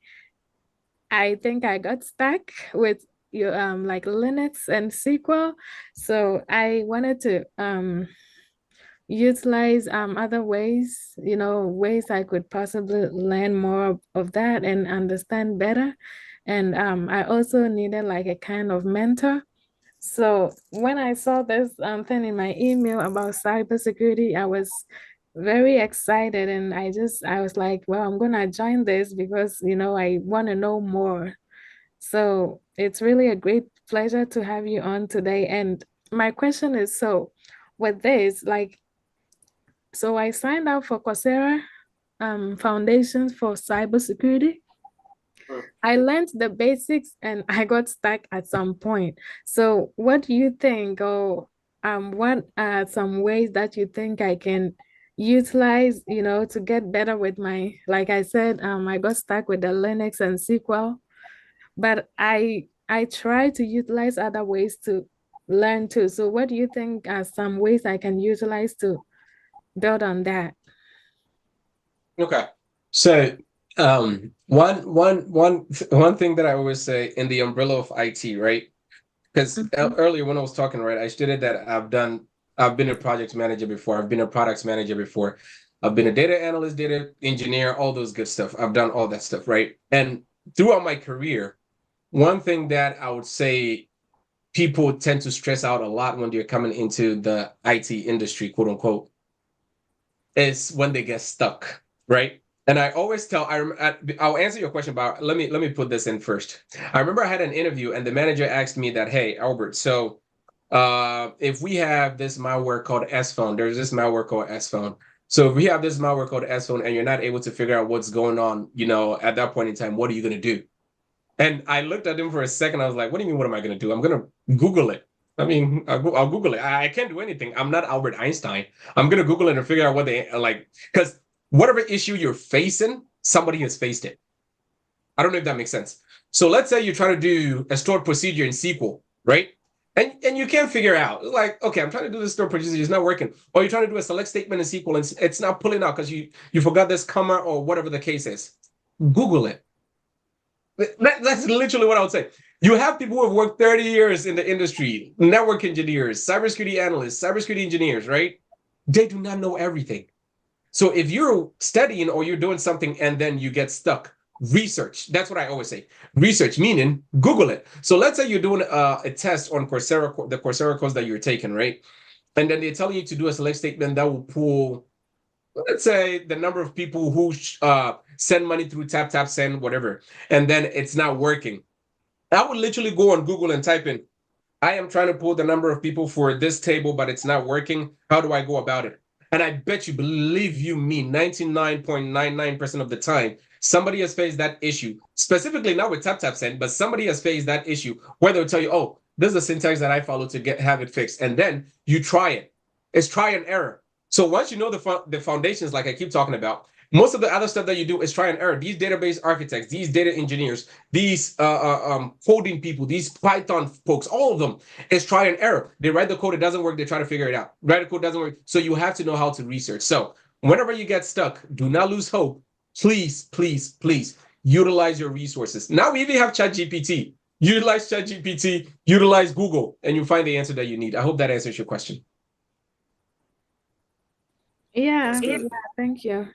I think I got stuck with your like Linux and SQL. So I wanted to utilize other ways, ways I could possibly learn more of that and understand better. And I also needed like a kind of mentor. So when I saw this thing in my email about cybersecurity, I was very excited, and I was like, well, I'm gonna join this because I want to know more. So it's really a great pleasure to have you on today. And my question is, so with this, like, so I signed up for Coursera Foundations for Cybersecurity. I learned the basics and I got stuck at some point. So what do you think, or what are some ways that you think I can utilize, to get better with my, like I said, I got stuck with the Linux and SQL, but I try to utilize other ways to learn too. So what do you think are some ways I can utilize to build on that? Okay. So one thing that I always say in the umbrella of IT, right? Because earlier when I was talking, right, I stated that I've been a project manager before, I've been a products manager before, I've been a data analyst, data engineer, all those good stuff. I've done all that stuff, right? And throughout my career, one thing that I would say people tend to stress out a lot when they're coming into the IT industry, quote unquote, is when they get stuck, right? And I always tell, I'll answer your question, but let me put this in first. I remember I had an interview and the manager asked me that, hey, Albert, so if we have this malware called S-Phone, there's this malware called S-Phone. So if we have this malware called S-Phone and you're not able to figure out what's going on, at that point in time, what are you going to do? And I looked at him for a second. I was like, what do you mean, what am I going to do? I'm going to Google it. I mean, I'll Google it. I can't do anything. I'm not Albert Einstein. I'm going to Google it and figure out what they like, because whatever issue you're facing, somebody has faced it. I don't know if that makes sense. So let's say you're trying to do a stored procedure in SQL, right? And you can't figure out, like, okay, I'm trying to do this stored procedure, it's not working. Or you're trying to do a select statement in SQL and it's not pulling out because you forgot this comma or whatever the case is. Google it. That's literally what I would say. You have people who have worked 30 years in the industry, network engineers, cybersecurity analysts, cybersecurity engineers, right? They do not know everything. So if you're studying or you're doing something and then you get stuck, research. That's what I always say. Research, meaning Google it. So let's say you're doing a test on Coursera, the Coursera course that you're taking, right? And then they're telling you to do a select statement that will pull, let's say, the number of people who send money through tap, send, whatever, and then it's not working. I would literally go on Google and type in, I am trying to pull the number of people for this table, but it's not working. How do I go about it? And I bet you, believe you me, 99.99% of the time, somebody has faced that issue, specifically not with tap send, but somebody has faced that issue where they'll tell you, oh, this is the syntax that I follow to have it fixed. And then you try it. It's try and error. So once you know the foundations, like I keep talking about, most of the other stuff that you do is try and error. These database architects, these data engineers, these coding people, these Python folks, all of them is try and error. They write the code, it doesn't work, they try to figure it out. Write the code, doesn't work. So you have to know how to research. So whenever you get stuck, do not lose hope. Please, please, please utilize your resources. Now we even have ChatGPT. Utilize ChatGPT, utilize Google, and you find the answer that you need. I hope that answers your question. Yeah, thank you.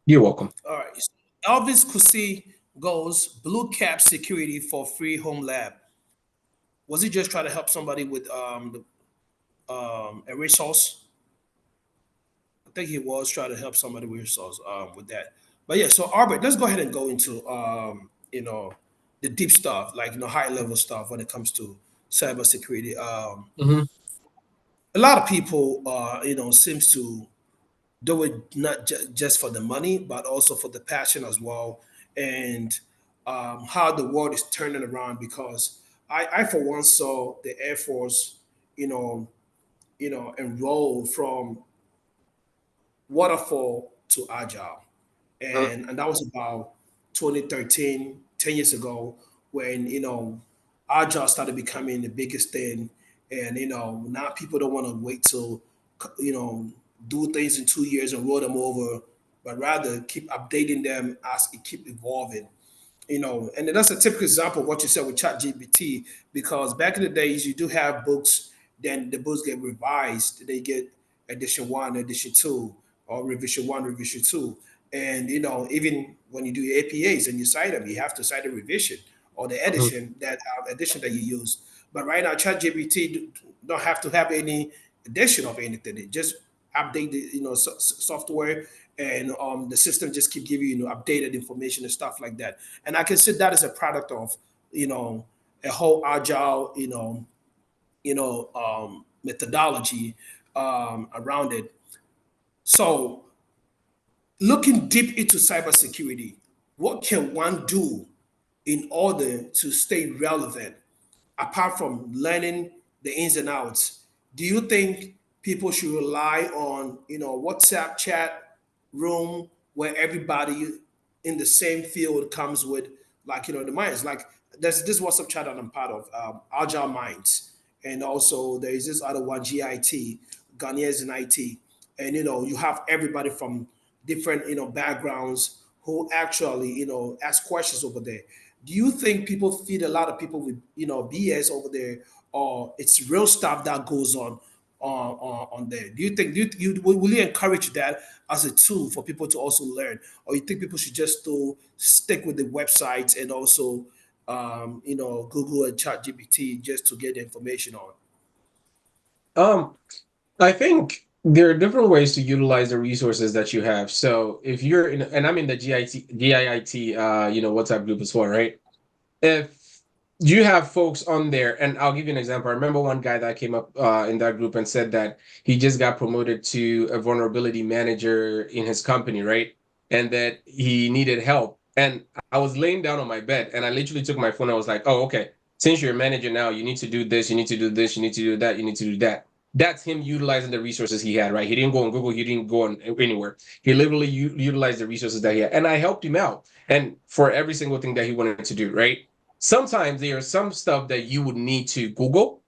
You're welcome. All right. Elvis Kusi goes Blue Cap Security for free home lab. Was he just trying to help somebody with a resource? I think he was trying to help somebody with resource with that. But yeah, so Albert, let's go ahead and go into the deep stuff, like high level stuff when it comes to cybersecurity. A lot of people seems to do it not just for the money, but also for the passion as well, and how the world is turning around. Because I for one saw the Air Force, enroll from waterfall to agile, and that was about 2013, 10 years ago, when agile started becoming the biggest thing, and now people don't want to wait till you know do things in 2 years and roll them over, but rather keep updating them as it keep evolving. and that's a typical example of what you said with ChatGPT, because back in the days, you do have books, then the books get revised. They get edition one, edition two, or revision one, revision two. And, even when you do APAs and you cite them, you have to cite the revision or the edition that you use. But right now, ChatGPT don't have to have any edition of anything. It just update the software, and the system just keep giving you updated information and stuff like that. And I consider that as a product of a whole agile methodology around it. So looking deep into cybersecurity, what can one do in order to stay relevant apart from learning the ins and outs? Do you think people should rely on WhatsApp chat room where everybody in the same field comes with the minds? Like there's this WhatsApp chat that I'm part of, Agile Minds, and also there is this other one, GIT, Ghanaians in IT, and you have everybody from different backgrounds who actually ask questions over there. Do you think people feed a lot of people with BS over there, or it's real stuff that goes on there? Do you think will you encourage that as a tool for people to also learn, or you think people should just still stick with the websites and also Google and ChatGPT just to get the information on? I think there are different ways to utilize the resources that you have. So if you're in, and I'm in the GIIT, WhatsApp group as well, right? If you have folks on there, and I'll give you an example. I remember one guy that came up in that group and said that he just got promoted to a vulnerability manager in his company, right? And that he needed help. And I was laying down on my bed, and I literally took my phone. I was like, oh, okay, since you're a manager now, you need to do this, you need to do this, you need to do that, you need to do that. That's him utilizing the resources he had, right? He didn't go on Google, he didn't go on anywhere. He literally utilized the resources that he had. And I helped him out, and for every single thing that he wanted to do, right? Sometimes there are some stuff that you would need to Google,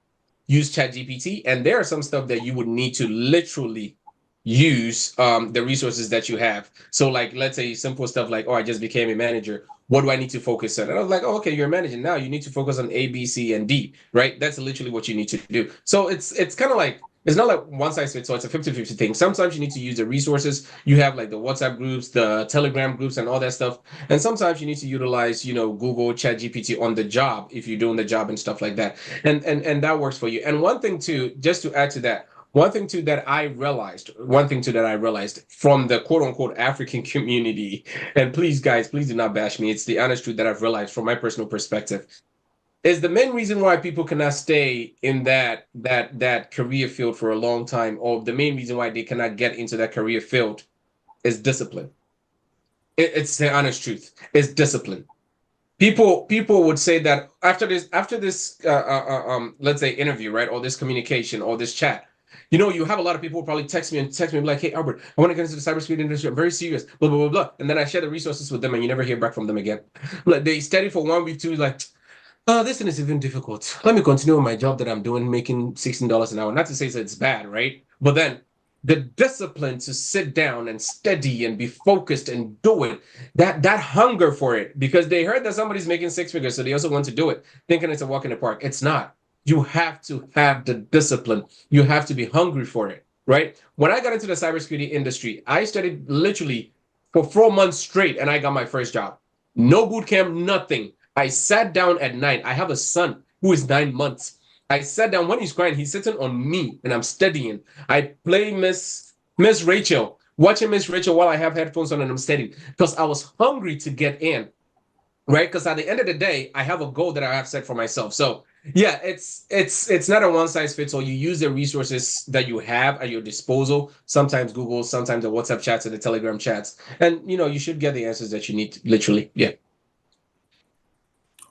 use ChatGPT, and there are some stuff that you would need to literally use the resources that you have. So like, let's say simple stuff like, oh, I just became a manager. What do I need to focus on? And I was like, oh, okay, you're a manager now. You need to focus on A, B, C, and D, right? That's literally what you need to do. So it's kind of like, it's not like one size fits all. It's a 50-50 thing. Sometimes you need to use the resources. You have like the WhatsApp groups, the Telegram groups, and all that stuff. And sometimes you need to utilize, Google, ChatGPT on the job if you're doing the job and stuff like that. And that works for you. And one thing too, just to add to that, one thing that I realized from the quote unquote African community, and please guys, please do not bash me. It's the honest truth that I've realized from my personal perspective, is the main reason why people cannot stay in that career field for a long time, or the main reason why they cannot get into that career field, is discipline. It's the honest truth. It's discipline. People would say that after this let's say interview, right, or this communication or this chat, you have a lot of people who probably text me like, hey, Albert, I want to get into the cybersecurity industry. I'm very serious, blah, blah, blah, blah. And then I share the resources with them and you never hear back from them again. Like they study for 1 week, 2 weeks, like, this thing is even difficult. Let me continue with my job that I'm doing, making $16 an hour. Not to say that it's bad, right? But then the discipline to sit down and study and be focused and do it, that hunger for it, because they heard that somebody's making 6 figures, so they also want to do it, thinking it's a walk in the park. It's not. You have to have the discipline. You have to be hungry for it, right? When I got into the cybersecurity industry, I studied literally for 4 months straight, and I got my first job. No boot camp, nothing. I sat down at night. I have a son who is 9 months. I sat down. When he's crying, he's sitting on me, and I'm studying. I play Miss Rachel, watching Miss Rachel while I have headphones on and I'm studying, because I was hungry to get in, right? Because at the end of the day, I have a goal that I have set for myself. So yeah, it's not a one size fits all. You use the resources that you have at your disposal. Sometimes Google, sometimes the WhatsApp chats and the Telegram chats, and you should get the answers that you need. Literally, yeah.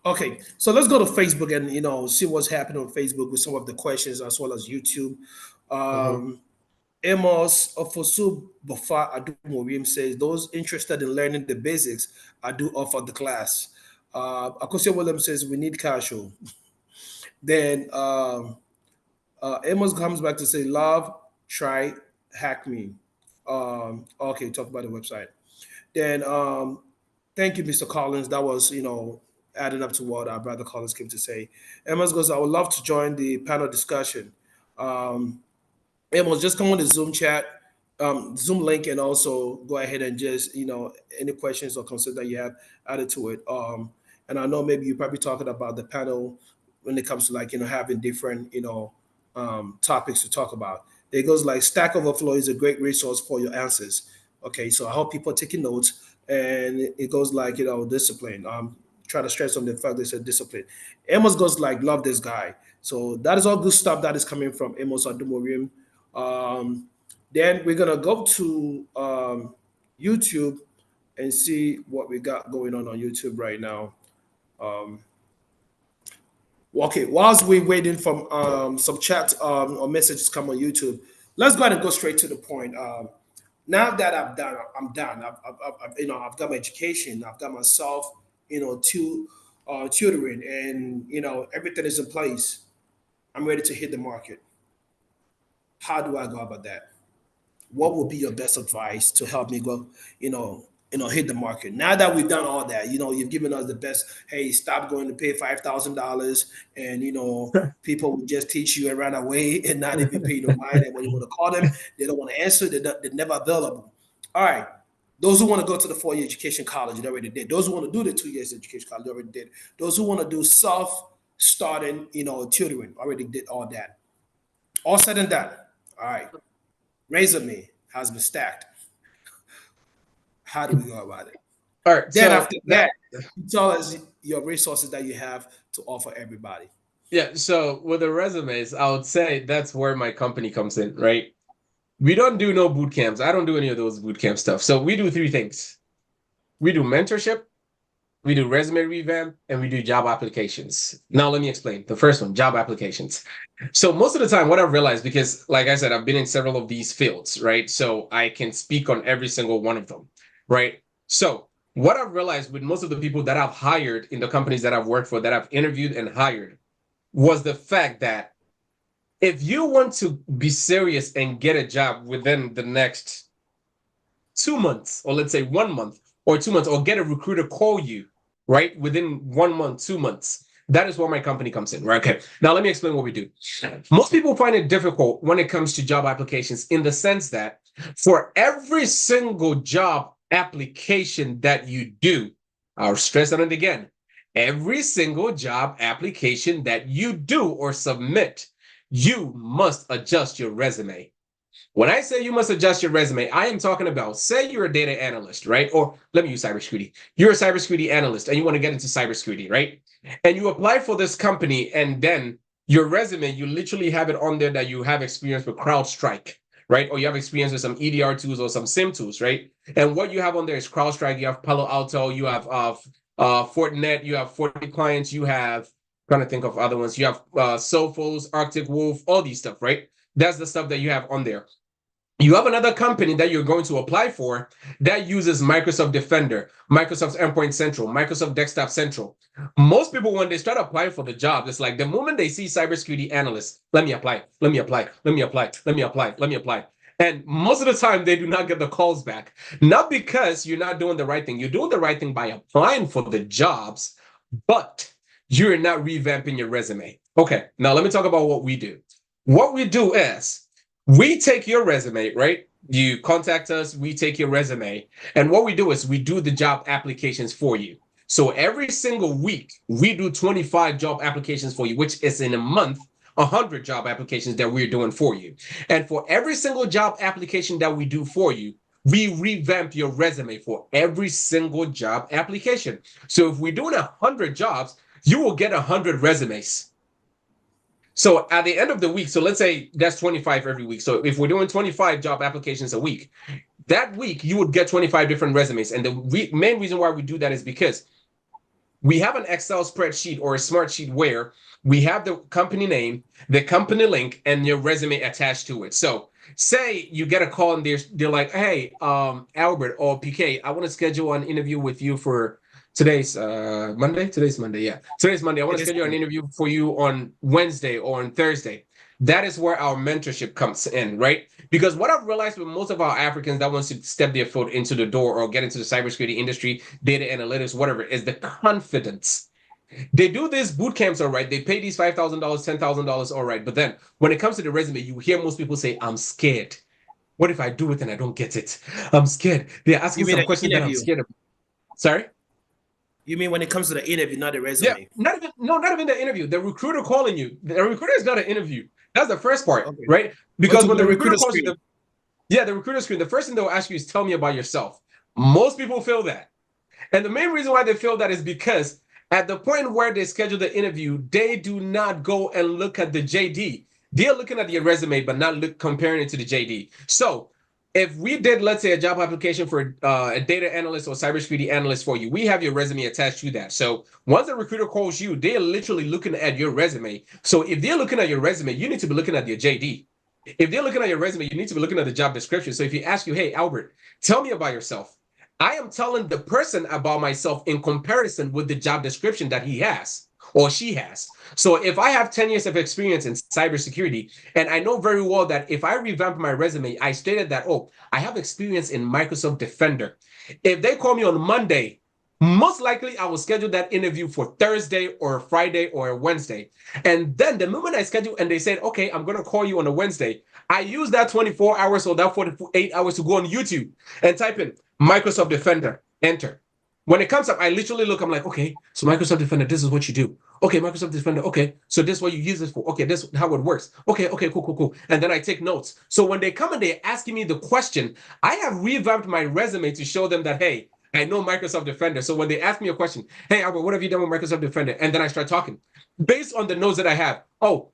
Okay, so let's go to Facebook and see what's happening on Facebook with some of the questions, as well as YouTube. Amos Ofosu Bafa Adumorium says, those interested in learning the basics, I do offer the class. Akosia Williams says, we need casual. Then Amos comes back to say, love, try, hack me. Okay, talk about the website. Then Thank you, Mr. Collins. That was, adding up to what our brother Collins came to say. Amos goes, I would love to join the panel discussion. Um, Amos, just come on the Zoom chat, Zoom link, and also go ahead and just, any questions or concerns that you have added to it. And I know maybe you're probably talking about the panel when it comes to like, having different, topics to talk about. It goes like Stack Overflow is a great resource for your answers. Okay, so I hope people are taking notes. And it goes like, discipline. Try to stress on the fact they said discipline. Amos goes like, love this guy. So that is all good stuff that is coming from Amos Adumorium. Then we're gonna go to YouTube and see what we got going on YouTube right now. Okay, whilst we're waiting for some chat or messages come on YouTube, let's go ahead and go straight to the point. Now that I'm done. I've got my education. I've got myself, tutoring, and everything is in place. I'm ready to hit the market. How do I go about that? What would be your best advice to help me go, hit the market? Now that we've done all that, you've given us the best. Hey, stop going to pay $5,000, and people will just teach you and run away and not even pay no mind. And when you want to call them, they don't want to answer. They're never available. All right. Those who want to go to the 4-year education college, they already did. Those who want to do the 2 years education college, they already did. Those who want to do self-starting, tutoring, already did all that. All said and done. All right. Resume has been stacked. How do we go about it? All right. Then so after that, you tell us your resources that you have to offer everybody. Yeah, so with the resumes, I would say that's where my company comes in, right? We don't do no boot camps. I don't do any of those boot camp stuff. So we do 3 things. We do mentorship, we do resume revamp, and we do job applications. Now let me explain. The first one, job applications. So most of the time, what I've realized, because like I said, I've been in several of these fields, right? So I can speak on every single one of them, right? So what I've realized with most of the people that I've hired in the companies that I've worked for, that I've interviewed and hired, was the fact that if you want to be serious and get a job within the next 2 months, or let's say 1 month or 2 months, or get a recruiter call you, right, within 1 month, 2 months, that is where my company comes in, right? Okay, now let me explain what we do. Most people find it difficult when it comes to job applications in the sense that for every single job application that you do, I'll stress on it again, every single job application that you do or submit, you must adjust your resume. When I say you must adjust your resume, I am talking about, say you're a data analyst, right? Or let me use cybersecurity. You're a cybersecurity analyst and you want to get into cybersecurity, right? And you apply for this company, and then your resume, you literally have it on there that you have experience with CrowdStrike, right? Or you have experience with some EDR tools or some SIM tools, right? And what you have on there is CrowdStrike, you have Palo Alto, you have Fortinet, you have FortiClients, you have, I'm trying to think of other ones, you have Sophos, Arctic Wolf, all these stuff, right? That's the stuff that you have on there. You have another company that you're going to apply for that uses Microsoft Defender, Microsoft Endpoint Central, Microsoft Desktop Central. Most people, when they start applying for the job, it's like the moment they see cybersecurity analysts, let me apply, let me apply, let me apply, let me apply, let me apply. And most of the time, they do not get the calls back. Not because you're not doing the right thing. You're doing the right thing by applying for the jobs, but you're not revamping your resume. Okay, now let me talk about what we do. What we do is, we take your resume, right? You contact us, we take your resume. And what we do is we do the job applications for you. So every single week, we do 25 job applications for you, which is in a month, 100 job applications that we're doing for you. And for every single job application that we do for you, we revamp your resume for every single job application. So if we're doing 100 jobs, you will get 100 resumes. So at the end of the week, so let's say that's 25 every week. So if we're doing 25 job applications a week, that week you would get 25 different resumes. And the main reason why we do that is because we have an Excel spreadsheet or a smart sheet where we have the company name, the company link, and your resume attached to it. So say you get a call and they're like, hey, Albert or PK, I want to schedule an interview with you for today's Monday. Today's Monday. Yeah. Today's Monday. I want to schedule an interview for you on Wednesday or on Thursday. that is where our mentorship comes in, right? Because what I've realized with most of our Africans that wants to step their foot into the door or get into the cybersecurity industry, data analytics, whatever, is the confidence. They do these boot camps, all right. They pay these $5,000, $10,000, all right. But then when it comes to the resume, you hear most people say, I'm scared. What if I do it and I don't get it? I'm scared. They're asking some questions that I'm scared of. Sorry? You mean when it comes to the interview, not the resume? Yeah, not even the interview. The recruiter calling you. The recruiter is not an interview. That's the first part, right? Because when the recruiter calls you, the recruiter screen, the first thing they'll ask you is tell me about yourself. Most people feel that. And the main reason why they feel that is because at the point where they schedule the interview, they do not go and look at the JD. They're looking at your resume, but not comparing it to the JD. So if we did, let's say, a job application for a data analyst or cybersecurity analyst for you, we have your resume attached to that. So once the recruiter calls you, they're literally looking at your resume. So if they're looking at your resume, you need to be looking at your JD. If they're looking at your resume, you need to be looking at the job description. So if you ask you, hey, Albert, tell me about yourself, I am telling the person about myself in comparison with the job description that he has or she has. So if I have 10 years of experience in cybersecurity, and I know very well that if I revamp my resume, I stated that, oh, I have experience in Microsoft Defender. If they call me on Monday, most likely I will schedule that interview for Thursday or Friday or Wednesday. And then the moment I schedule and they said, okay, I'm going to call you on a Wednesday, I use that 24 hours or that 48 hours to go on YouTube and type in Microsoft Defender, enter. When it comes up, I literally look, I'm like, okay, so Microsoft Defender, this is what you do. Okay, Microsoft Defender, okay, so this is what you use this for. Okay, this is how it works. Okay, cool. And then I take notes. So when they come and they're asking me the question, I have revamped my resume to show them that, hey, I know Microsoft Defender. So when they ask me a question, hey, Albert, what have you done with Microsoft Defender? And then I start talking based on the notes that I have. Oh,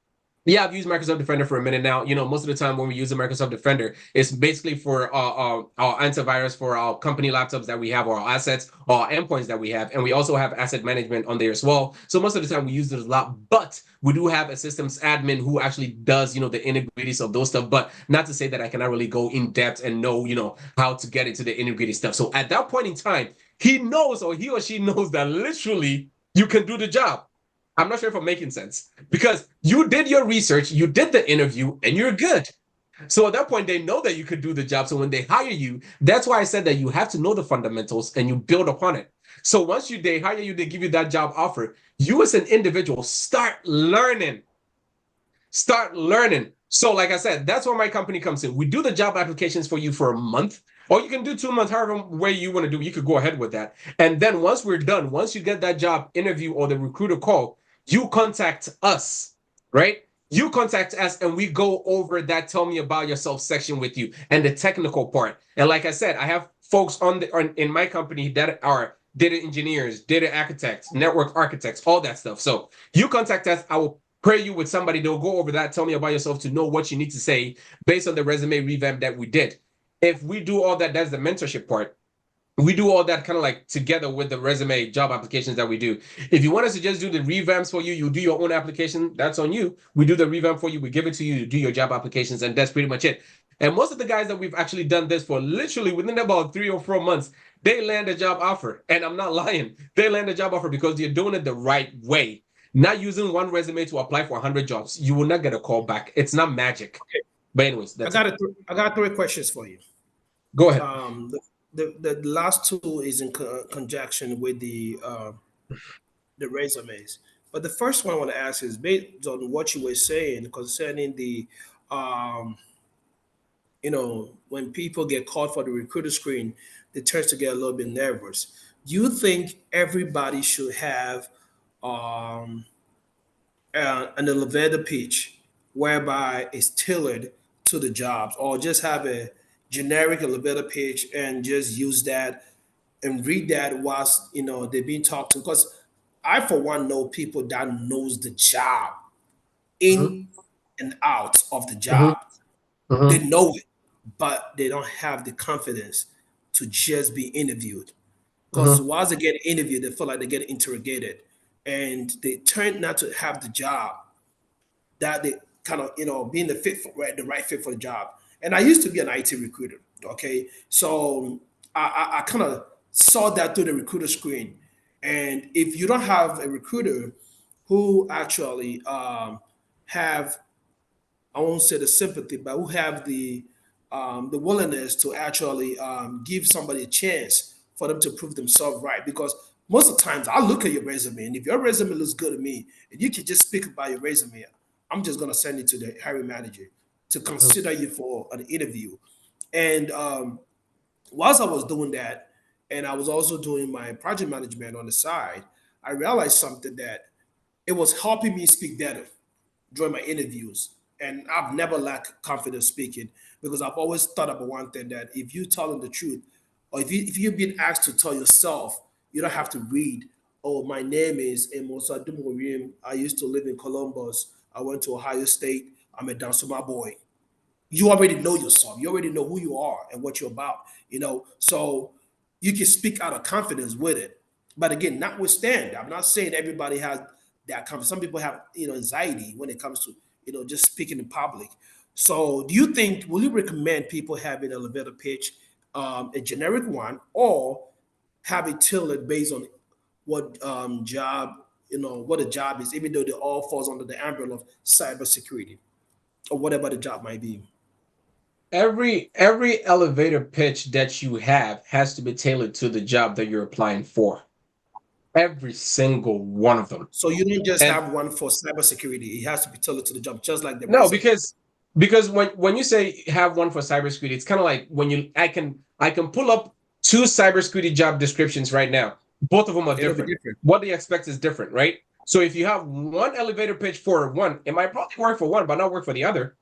yeah, I've used Microsoft Defender for a minute now. You know, most of the time when we use the Microsoft Defender, it's basically for our antivirus for our company laptops that we have, or our assets, or our endpoints that we have. And we also have asset management on there as well. So most of the time we use it a lot, but we do have a systems admin who actually does, you know, the nitty-gritties of those stuff. But not to say that I cannot really go in depth and know, you know, how to get into the nitty-gritty stuff. So at that point in time, he knows, or he or she knows, that literally you can do the job. I'm not sure if I'm making sense, because you did your research, you did the interview, and you're good. So at that point, they know that you could do the job. So when they hire you, that's why I said that you have to know the fundamentals and you build upon it. So once they hire you, they give you that job offer, you as an individual start learning. So like I said, that's where my company comes in. We do the job applications for you for a month, or you can do 2 months, however way you want to do. You could go ahead with that. And then once we're done, once you get that job interview or the recruiter call, you contact us, right? You contact us and we go over that tell me about yourself section with you and the technical part. And like I said, I have folks in my company that are data engineers, data architects, network architects, all that stuff. So you contact us, I will pair you with somebody. They'll go over that, tell me about yourself to know what you need to say based on the resume revamp that we did. If we do all that, that's the mentorship part. We do all that kind of like together with the resume job applications that we do. If you want us to just do the revamps for you, you do your own application, that's on you. We do the revamp for you, we give it to you, you do your job applications, and that's pretty much it. And most of the guys that we've actually done this for, literally within about 3 or 4 months, they land a job offer. And I'm not lying. They land a job offer because they're doing it the right way. Not using one resume to apply for 100 jobs. You will not get a call back. It's not magic. Okay. But anyways, that's I got 3 questions for you. Go ahead. The last 2 is in conjunction with the resumes. But the first one I want to ask is based on what you were saying concerning the, you know, when people get called for the recruiter screen, they tend to get a little bit nervous. Do you think everybody should have an elevator pitch whereby it's tailored to the jobs, or just have a generic elevator pitch and just use that and read that whilst, you know, they're being talked to? Because I, for one, know people that knows the job in and out of the job. They know it, but they don't have the confidence to just be interviewed. Because whilst they get interviewed, they feel like they get interrogated, and they turn not to have the job that they kind of, you know, being the right fit for the job. And I used to be an IT recruiter. Okay, so I kind of saw that through the recruiter screen. And if you don't have a recruiter who actually have I won't say the sympathy, but who have the willingness to actually give somebody a chance for them to prove themselves right. Because most of the times I look at your resume, and if your resume looks good to me, and you can just speak about your resume, I'm just gonna send it to the hiring manager to consider you for an interview. And whilst I was doing that, and I was also doing my project management on the side, I realized something that it was helping me speak better during my interviews. And I've never lacked confidence speaking because I've always thought about one thing that if you're telling the truth, or if you've been asked to tell yourself, you don't have to read, oh, my name is Amos Adumorim. I used to live in Columbus. I went to Ohio State. I'm a Dansuma boy. You already know yourself. You already know who you are and what you're about, So you can speak out of confidence with it. But again, notwithstanding, I'm not saying everybody has that confidence. Some people have, anxiety when it comes to, just speaking in public. So do you think, will you recommend people have an elevator pitch, a generic one, or have it tailored based on what job, what a job is, even though they all falls under the umbrella of cybersecurity or whatever the job might be? Every elevator pitch that you have has to be tailored to the job that you're applying for. Every single one of them. So you don't just And have one for cybersecurity; it has to be tailored to the job, just like the no, resume. because when you say have one for cybersecurity, it's kind of like when I can pull up two cybersecurity job descriptions right now. Both of them are It'll be different. different. What they expect is different, right? So if you have one elevator pitch for one, it might probably work for one, but not work for the other,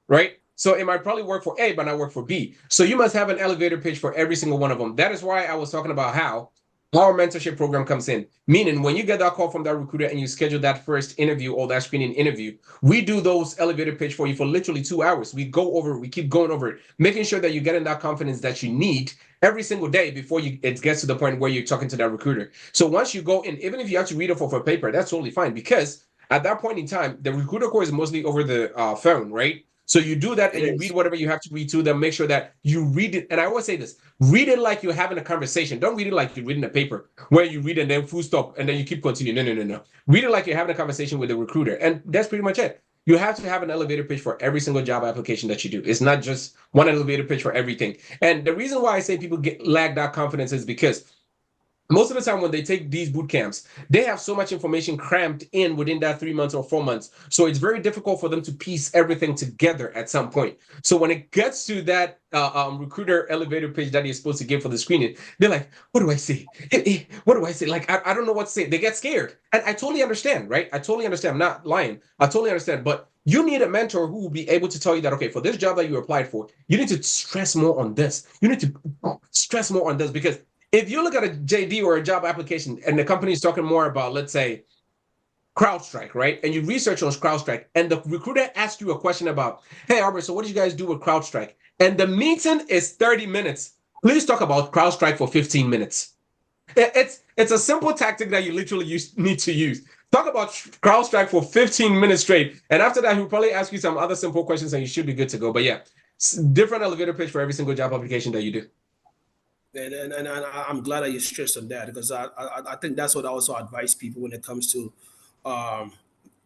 right? So it might probably work for A, but not work for B. So you must have an elevator pitch for every single one of them. That is why I was talking about how our mentorship program comes in. Meaning when you get that call from that recruiter and you schedule that first interview or that screening interview, we do those elevator pitch for you for literally 2 hours. We go over it, we keep going over it, making sure that you're getting that confidence that you need every single day before it gets to the point where you're talking to that recruiter. So once you go in, even if you have to read it for paper, that's totally fine, because at that point in time, the recruiter call is mostly over the phone, right? So you do that and you read whatever you have to read to them, make sure that you read it. And I always say this, read it like you're having a conversation. Don't read it like you're reading a paper where you read and then full stop and then you keep continuing. No. Read it like you're having a conversation with the recruiter. And that's pretty much it. You have to have an elevator pitch for every single job application that you do. It's not just one elevator pitch for everything. And the reason why I say people lack that confidence is because most of the time when they take these boot camps, they have so much information crammed in within that 3 months or 4 months. So it's very difficult for them to piece everything together at some point. So when it gets to that recruiter elevator pitch that you're supposed to give for the screening, they're like, what do I say? What do I say? Like, I don't know what to say. They get scared. And I totally understand, right? I totally understand. I'm not lying. I totally understand. But you need a mentor who will be able to tell you that, okay, for this job that you applied for, you need to stress more on this. You need to stress more on this, because if you look at a JD or a job application and the company is talking more about, let's say, CrowdStrike, right? And you research on CrowdStrike and the recruiter asks you a question about, hey, Albert, so what did you guys do with CrowdStrike? And the meeting is 30 minutes. Please talk about CrowdStrike for 15 minutes. It's a simple tactic that you literally need to use. Talk about CrowdStrike for 15 minutes straight. And after that, he'll probably ask you some other simple questions and you should be good to go. But yeah, different elevator pitch for every single job application that you do. And I'm glad that you stressed on that, because I think that's what I also advise people when it comes to, um,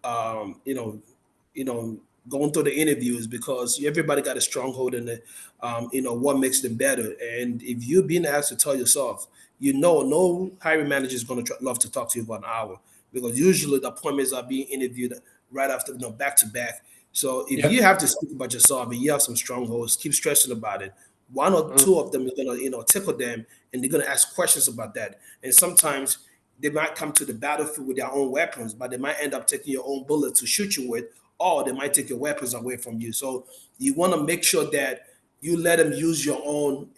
um, you know, going through the interviews, because everybody got a stronghold in it, what makes them better. And if you're being asked to tell yourself, no hiring manager is going to love to talk to you for an hour, because usually the appointments are being interviewed right after, back to back. So if you have to speak about yourself and you have some strongholds, keep stressing about it. One or two of them is gonna, tickle them, and they're gonna ask questions about that. And sometimes they might come to the battlefield with their own weapons, but they might end up taking your own bullet to shoot you with, or they might take your weapons away from you. So you want to make sure that you let them use your own,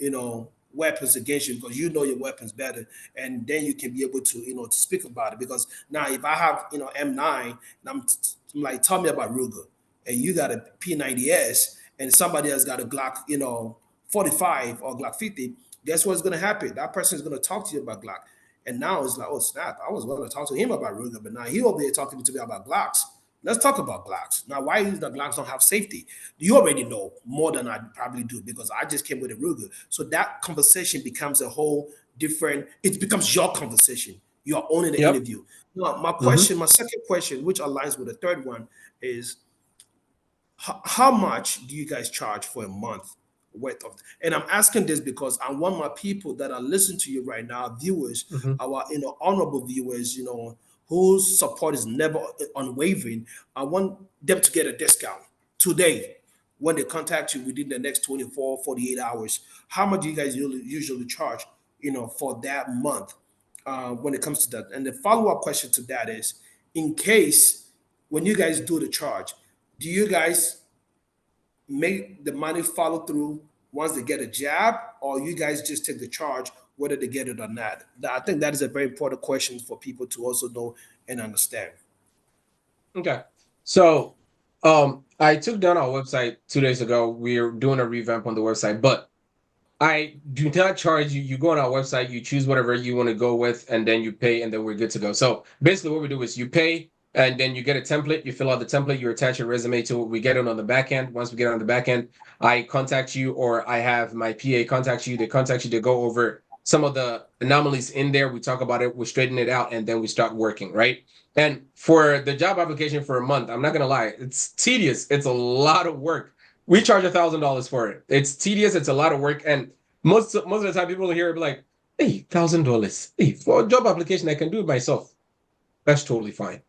weapons against you, because you know your weapons better, and then you can be able to, to speak about it. Because now, if I have, M9, and I'm like, tell me about Ruger, and you got a P90S, and somebody else got a Glock, 45 or Glock 50, guess what's going to happen? That person is going to talk to you about Glock. And now it's like, oh, snap, I was going to talk to him about Ruger, but now he over here talking to me about Glocks. Let's talk about Glocks. Now, why is the Glocks don't have safety? You already know more than I probably do, because I just came with a Ruger. So that conversation becomes a whole different, it becomes your conversation. You're owning the interview. Now, my question, my second question, which aligns with the third one, is how much do you guys charge for a month worth of? And I'm asking this because I want my people that are listening to you right now, viewers, Mhm. our honorable viewers, whose support is never unwavering. I want them to get a discount today when they contact you within the next 24, 48 hours. How much do you guys usually charge, for that month when it comes to that? And the follow-up question to that is, in case when you guys do the charge, do you guys make the money follow through once they get a jab, or you guys just take the charge whether they get it or not? I think that is a very important question for people to also know and understand. Okay. So I took down our website 2 days ago. We're doing a revamp on the website, but I do not charge you. You go on our website, you choose whatever you want to go with, and then you pay, and then we're good to go. So basically what we do is you pay, and then you get a template, you fill out the template, you attach your resume to it. We get it on the back end. Once we get it on the back end, I contact you, or I have my PA contact you. They contact you to go over some of the anomalies in there. We talk about it, we straighten it out, and then we start working, right? And for the job application for a month, I'm not gonna lie, it's tedious. It's a lot of work. We charge $1,000 for it. It's tedious. It's a lot of work, and most of the time, people hear it be like, "Hey, $1,000. Hey, for a job application, I can do it myself." That's totally fine.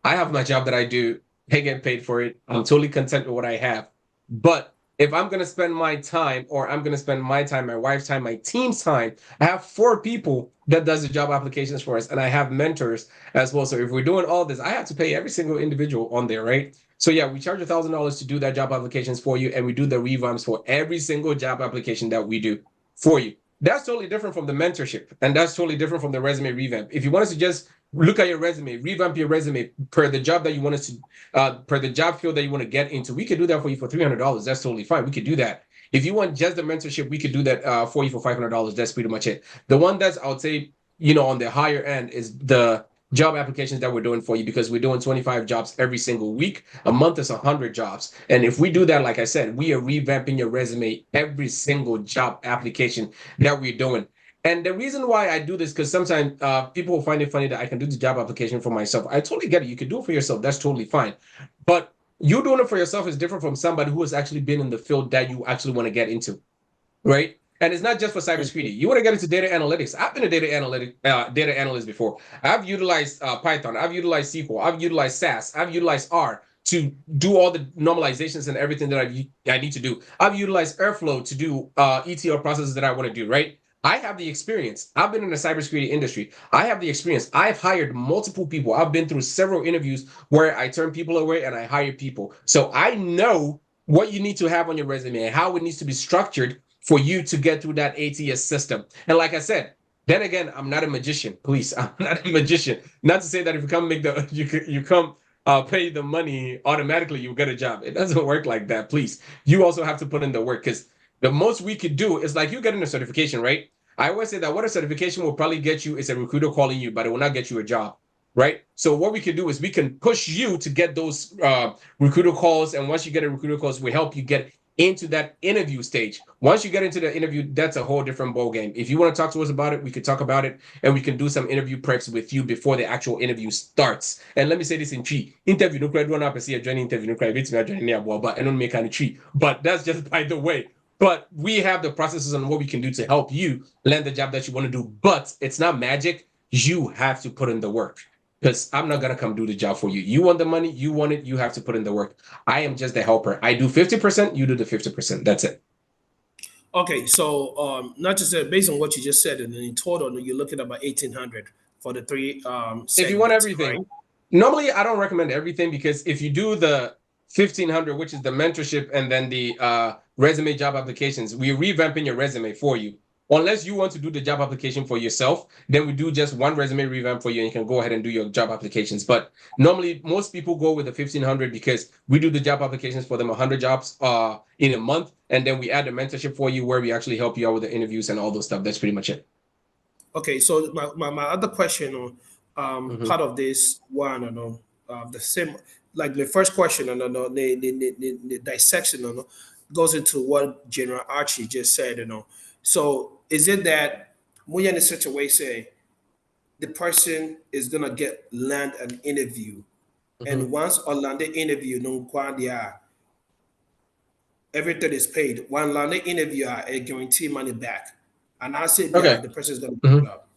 I have my job that I do. I get paid for it. I'm totally content with what I have. But if I'm going to spend my time, or I'm going to spend my time, my wife's time, my team's time, I have 4 people that does the job applications for us, and I have mentors as well. So if we're doing all this, I have to pay every single individual on there, right? So yeah, we charge $1,000 to do that job applications for you, and we do the revamps for every single job application that we do for you. That's totally different from the mentorship, and that's totally different from the resume revamp. If you want us to just look at your resume, revamp your resume per the job that you want us to, per the job field that you want to get into, we could do that for you for $300. That's totally fine. We could do that. If you want just the mentorship, we could do that for you for $500. That's pretty much it. The one that's, I would say, on the higher end is the job applications that we're doing for you, because we're doing 25 jobs every single week. A month is 100 jobs. And if we do that, like I said, we are revamping your resume every single job application that we're doing. And the reason why I do this, because sometimes people will find it funny that I can do the job application for myself. I totally get it. You can do it for yourself. That's totally fine. But you doing it for yourself is different from somebody who has actually been in the field that you actually want to get into, right? And it's not just for cybersecurity. You want to get into data analytics. I've been a data analyst before. I've utilized Python. I've utilized SQL. I've utilized SAS. I've utilized R to do all the normalizations and everything that I need to do. I've utilized Airflow to do ETL processes that I want to do, right? I have the experience. I've been in the cybersecurity industry. I have the experience. I've hired multiple people. I've been through several interviews where I turn people away and I hire people. So I know what you need to have on your resume and how it needs to be structured for you to get through that ATS system. And like I said, then again, I'm not a magician. Please, I'm not a magician. Not to say that if you come you come pay the money automatically, you get a job. It doesn't work like that. Please, you also have to put in the work, because the most we could do is like you getting a certification, right? I always say that what a certification will probably get you is a recruiter calling you, but it will not get you a job, right? So what we can do is we can push you to get those recruiter calls, and once you get a recruiter calls, we help you get into that interview stage. Once you get into the interview, that's a whole different ball game. If you want to talk to us about it, we could talk about it, and we can do some interview preps with you before the actual interview starts. And let me say this in tree. Interview no credit, one up and see a joining interview no credit, but I don't make any tree. But that's just by the way. But we have the processes on what we can do to help you land the job that you want to do. But it's not magic. You have to put in the work, because I'm not going to come do the job for you. You want the money, you want it, you have to put in the work. I am just the helper. I do 50%, you do the 50%. That's it. Okay, so not just based on what you just said, and then in total, you're looking at about 1,800 for the 3 if you want segments, everything, right? normally I don't recommend everything, because if you do the 1,500, which is the mentorship, and then the resume job applications, we're revamping your resume for you. Unless you want to do the job application for yourself, then we do just one resume revamp for you, and you can go ahead and do your job applications. But normally, most people go with the 1,500, because we do the job applications for them 100 jobs in a month, and then we add the mentorship for you, where we actually help you out with the interviews and all those stuff. That's pretty much it. Okay, so my other question part of this one, the same, like the first question, the dissection, goes into what General Archie just said, So is it that when you're in a situation, the person is gonna land an interview, and once or land the interview, no, everything is paid. One line interview, I guarantee money back. And I said, yeah, Okay. the person is going to Mhm. pick it up.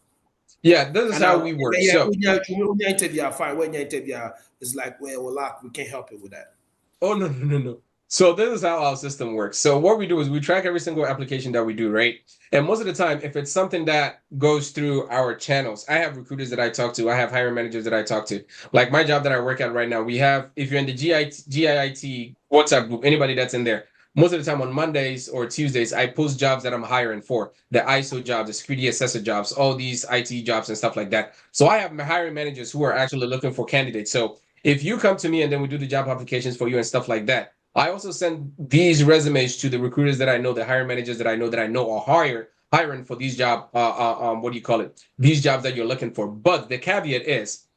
Yeah, this is And how we work. So, when you interview, fine. When you interview, it's like, well, lock, we can't help you with that. oh no. So this is how our system works. So what we do is we track every single application that we do, right? And most of the time, if it's something that goes through our channels, I have recruiters that I talk to, I have hiring managers that I talk to. Like my job that I work at right now, we have, if you're in the GIIT WhatsApp group, anybody that's in there, most of the time on Mondays or Tuesdays, I post jobs that I'm hiring for, the ISO jobs, the security assessor jobs, all these IT jobs and stuff like that. So I have my hiring managers who are actually looking for candidates. So if you come to me and then we do the job applications for you and stuff like that, I also send these resumes to the recruiters that I know, the hiring managers that I know are hiring for these job, what do you call it? These jobs that you're looking for. But the caveat is,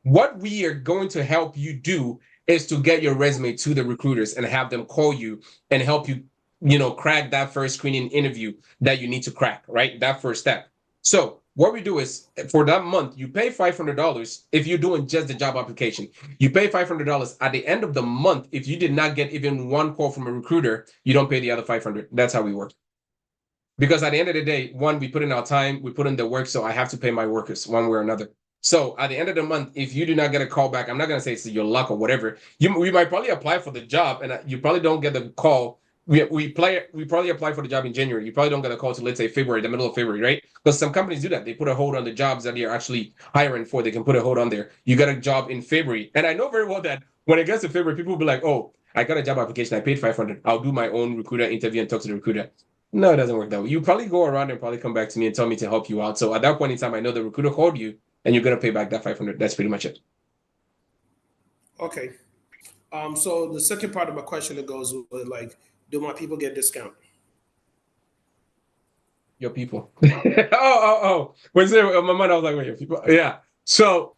what we are going to help you do is to get your resume to the recruiters and have them call you and help you, crack that first screening interview that you need to crack, right? That first step. So what we do is for that month, you pay $500 if you're doing just the job application. You pay $500 at the end of the month. If you did not get even one call from a recruiter, you don't pay the other $500. That's how we work. Because at the end of the day, one, we put in our time, we put in the work, so I have to pay my workers one way or another. So at the end of the month, if you do not get a call back, I'm not going to say it's your luck or whatever. We might probably apply for the job and you probably don't get the call. We probably apply for the job in January. You probably don't get a call to, let's say, February, the middle of February, right? Because some companies do that. They put a hold on the jobs that they're actually hiring for. They can put a hold on there. You got a job in February. And I know very well that when it gets to February, people will be like, oh, I got a job application. I paid $500. I'll do my own recruiter interview and talk to the recruiter. No, it doesn't work that way. You probably go around and probably come back to me and tell me to help you out. So at that point in time, I know the recruiter called you and you're going to pay back that $500. That's pretty much it. Okay. So the second part of my question that goes with, like, do my people get discount? Your people. oh. Was there my mind? I was like, wait, your people. Yeah. So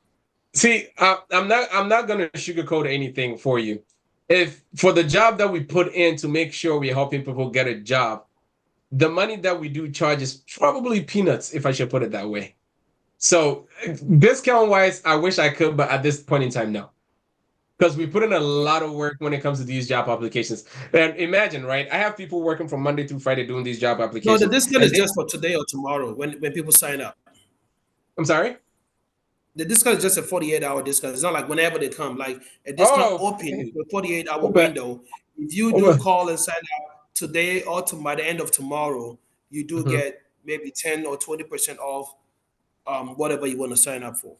see, I'm not gonna sugarcoat anything for you. If for the job that we put in to make sure we're helping people get a job, the money that we do charge is probably peanuts, if I should put it that way. So discount wise, I wish I could, but at this point in time, no. Because we put in a lot of work when it comes to these job applications. And imagine, right? I have people working from Monday through Friday doing these job No, applications. the discount is just for today or tomorrow when people sign up. I'm sorry? The discount is just a 48-hour discount. It's not like whenever they come, like a discount open for 48-hour window. If you do call and sign up today or by the end of tomorrow, you do get maybe 10 or 20% off whatever you want to sign up for.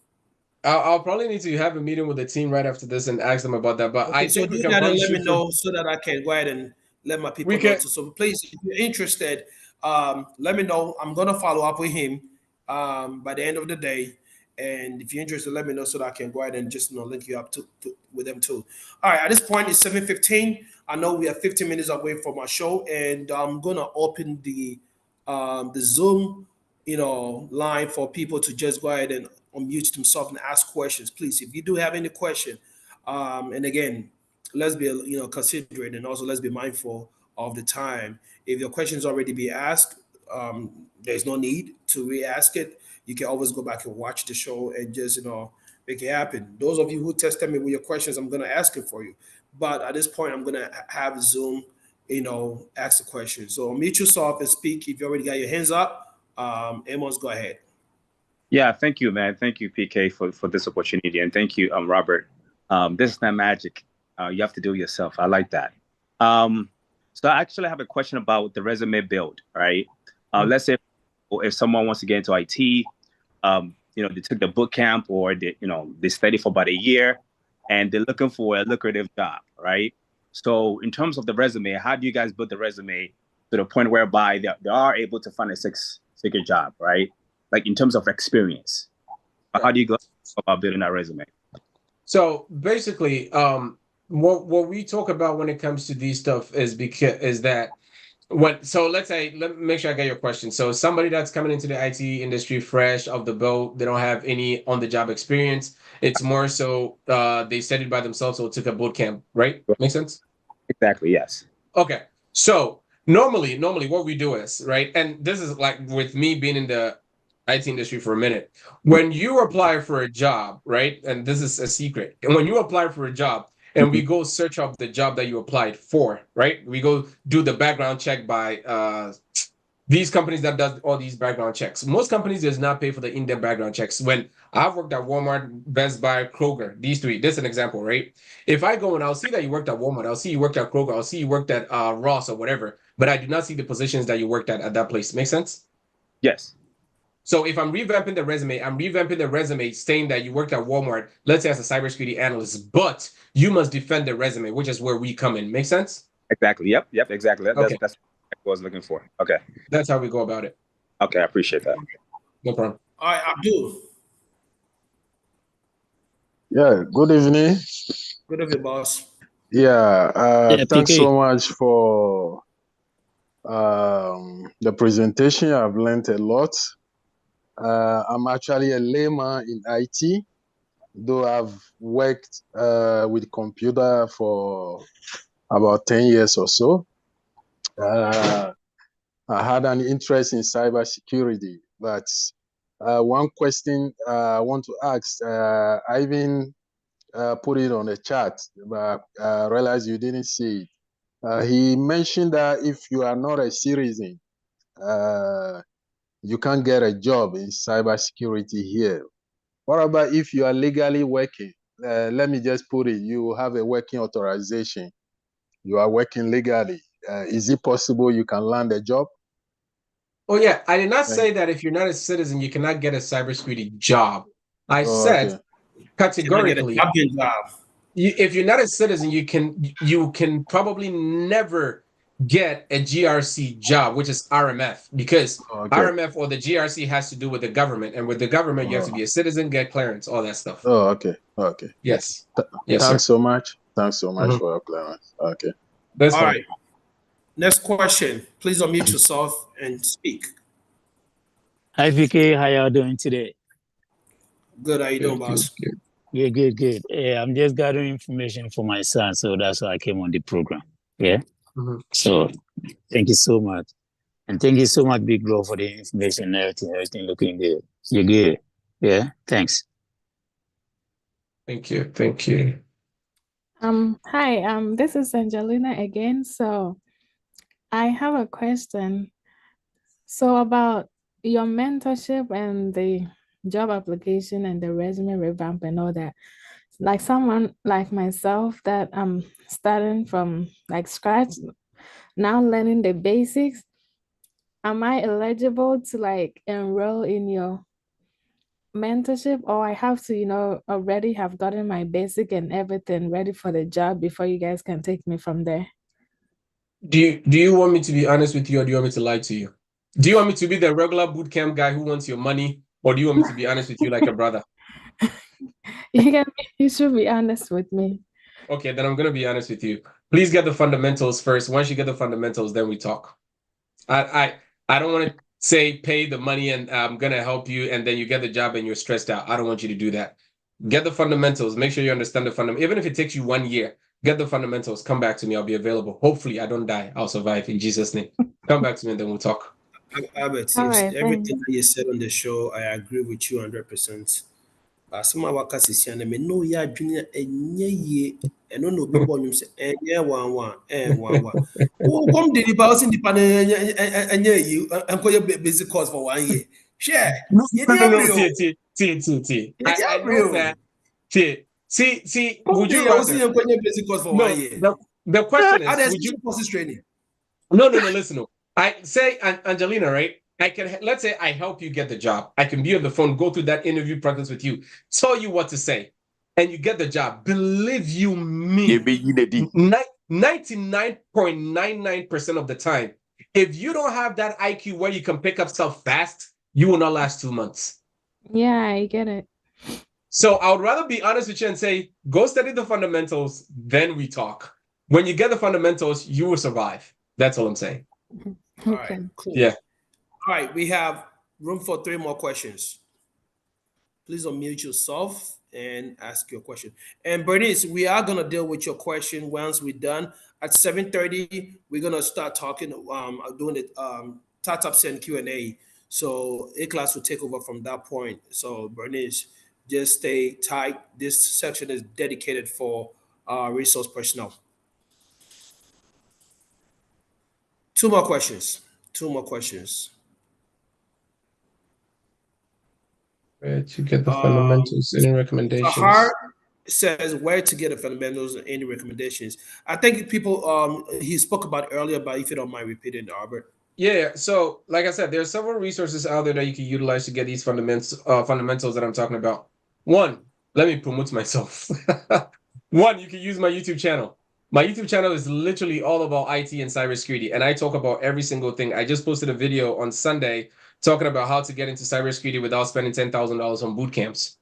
I'll probably need to have a meeting with the team right after this and ask them about that. But Okay, I so think we do can that and probably let me shoot know so that I can go ahead and let my people We know can- too. So please, if you're interested, let me know. I'm gonna follow up with him by the end of the day. And if you're interested, let me know so that I can go ahead and just link you up to with them too. All right, at this point it's 7:15. I know we are 15 minutes away from our show, and I'm gonna open the Zoom line for people to just go ahead and unmute themselves and ask questions. Please, if you do have any question, and again, let's be considerate and also let's be mindful of the time. If your question's already be asked, there's no need to re-ask it. You can always go back and watch the show and just make it happen. Those of you who tested me with your questions, I'm gonna ask it for you. But at this point, I'm gonna have Zoom, ask the question. So unmute yourself and speak if you already got your hands up. Amos, go ahead. Yeah, thank you, man. Thank you, PK, for this opportunity, and thank you, Robert. This is not magic. You have to do it yourself. I like that. So I actually have a question about the resume build, right? Let's say if someone wants to get into IT, they took the boot camp or they study for about a year, and they're looking for a lucrative job, right? So in terms of the resume, how do you guys build the resume to the point whereby they are able to find a six-figure job, right? Like in terms of experience, how do you go about building that resume? So basically, what we talk about when it comes to these stuff is that let's say, let me make sure I get your question. So somebody that's coming into the IT industry fresh off the boat, they don't have any on-the-job experience. It's more so they studied by themselves or took a boot camp, right? Make sense? Exactly, yes. Okay. So normally what we do is, right, and this is like with me being in the IT industry for a minute, when you apply for a job, right, and this is a secret, and when you apply for a job, and we go search up the job that you applied for, right? We go do the background check by these companies that does all these background checks. Most companies does not pay for the in-depth background checks. When I've worked at Walmart, Best Buy, Kroger, these three, this is an example, right? If I go and I'll see that you worked at Walmart, I'll see you worked at Kroger, I'll see you worked at Ross or whatever, but I do not see the positions that you worked at that place. Make sense? Yes. So if I'm revamping the resume saying that you worked at Walmart, let's say as a cybersecurity analyst, but you must defend the resume, which is where we come in. Make sense? Exactly. Yep. Exactly. Okay. That's what I was looking for. Okay. That's how we go about it. Okay, I appreciate that. No problem. All right, Abdul. Yeah, good evening. Good evening, boss. Thanks PK. so much for the presentation. I've learned a lot. I'm actually a layman in IT, though I've worked with computer for about 10 years or so. I had an interest in cybersecurity, but one question I want to ask, I even put it on the chat, but I realized you didn't see it. He mentioned that if you are not a citizen, you can't get a job in cybersecurity here. What about if you are legally working? Let me just put it, you have a working authorization. You are working legally. Is it possible you can land a job? Oh, yeah. I did not say that if you're not a citizen, you cannot get a cybersecurity job. I said categorically, if you're not a citizen, you can probably never get a GRC job, which is RMF, because RMF or the GRC has to do with the government, and with the government, you have to be a citizen, get clearance, all that stuff. Oh, okay. Yes. Thanks so much. Thanks so much for your clearance. Okay. That's all fine. right. Next question. Please unmute yourself and speak. Hi, PK. How y'all doing today? Good. How you doing, boss? Good. I'm just gathering information for my son, so that's why I came on the program. Yeah. So thank you so much. And thank you so much, Big Bro, for the information and everything looking good. You're good. Yeah. Thanks. Thank you. Hi, this is Angelina again. So I have a question. So about your mentorship and the job application and the resume revamp and all that, like someone like myself that I'm starting from like scratch, now learning the basics, am I eligible to like enroll in your mentorship, or I have to, already have gotten my basic and everything ready for the job before you guys can take me from there? Do you want me to be honest with you, or do you want me to lie to you? Do you want me to be the regular bootcamp guy who wants your money, or do you want me to be honest with you like a brother? You should be honest with me. Okay, then I'm going to be honest with you. Please get the fundamentals first. Once you get the fundamentals, then we talk. I don't want to say pay the money and I'm going to help you, and then you get the job and you're stressed out. I don't want you to do that. Get the fundamentals. Make sure you understand the fundamentals. Even if it takes you 1 year, get the fundamentals. Come back to me. I'll be available. Hopefully, I don't die. I'll survive in Jesus' name. Come back to me and then we'll talk. Albert, right, everything that you said on the show, I agree with you 100%. Some of our cases, and me know ya junior and ye, and no be born you say, and yeah, one. Oh, come the house in the panel and you, and call your basic course for 1 year. Share. No, See, I know that. See, would you rather? Basic course for 1 year. The question is, would you process training? No, listen. I say, Angelina, right? Let's say I help you get the job. I can be on the phone, go through that interview process with you, tell you what to say, and you get the job. Believe you me, 99.99% of the time, if you don't have that IQ where you can pick up stuff fast, you will not last 2 months. Yeah, I get it. So I would rather be honest with you and say, go study the fundamentals, then we talk. When you get the fundamentals, you will survive. That's all I'm saying. All right, cool. Yeah. All right, we have room for 3 more questions. Please unmute yourself and ask your question. And Bernice, we are gonna deal with your question once we're done. At 7:30, we're gonna start talking, doing the startups and Q&A. So A-Class will take over from that point. So Bernice, just stay tight. This section is dedicated for resource personnel. Two more questions. Where to get the fundamentals? Any recommendations? Sahar says where to get the fundamentals and any recommendations. I think people he spoke about earlier, but if you don't mind repeating, Albert. Yeah. So, like I said, there are several resources out there that you can utilize to get these fundamentals that I'm talking about. One, let me promote myself. One, you can use my YouTube channel. My YouTube channel is literally all about IT and cybersecurity, and I talk about every single thing. I just posted a video on Sunday talking about how to get into cybersecurity without spending $10,000 on boot camps.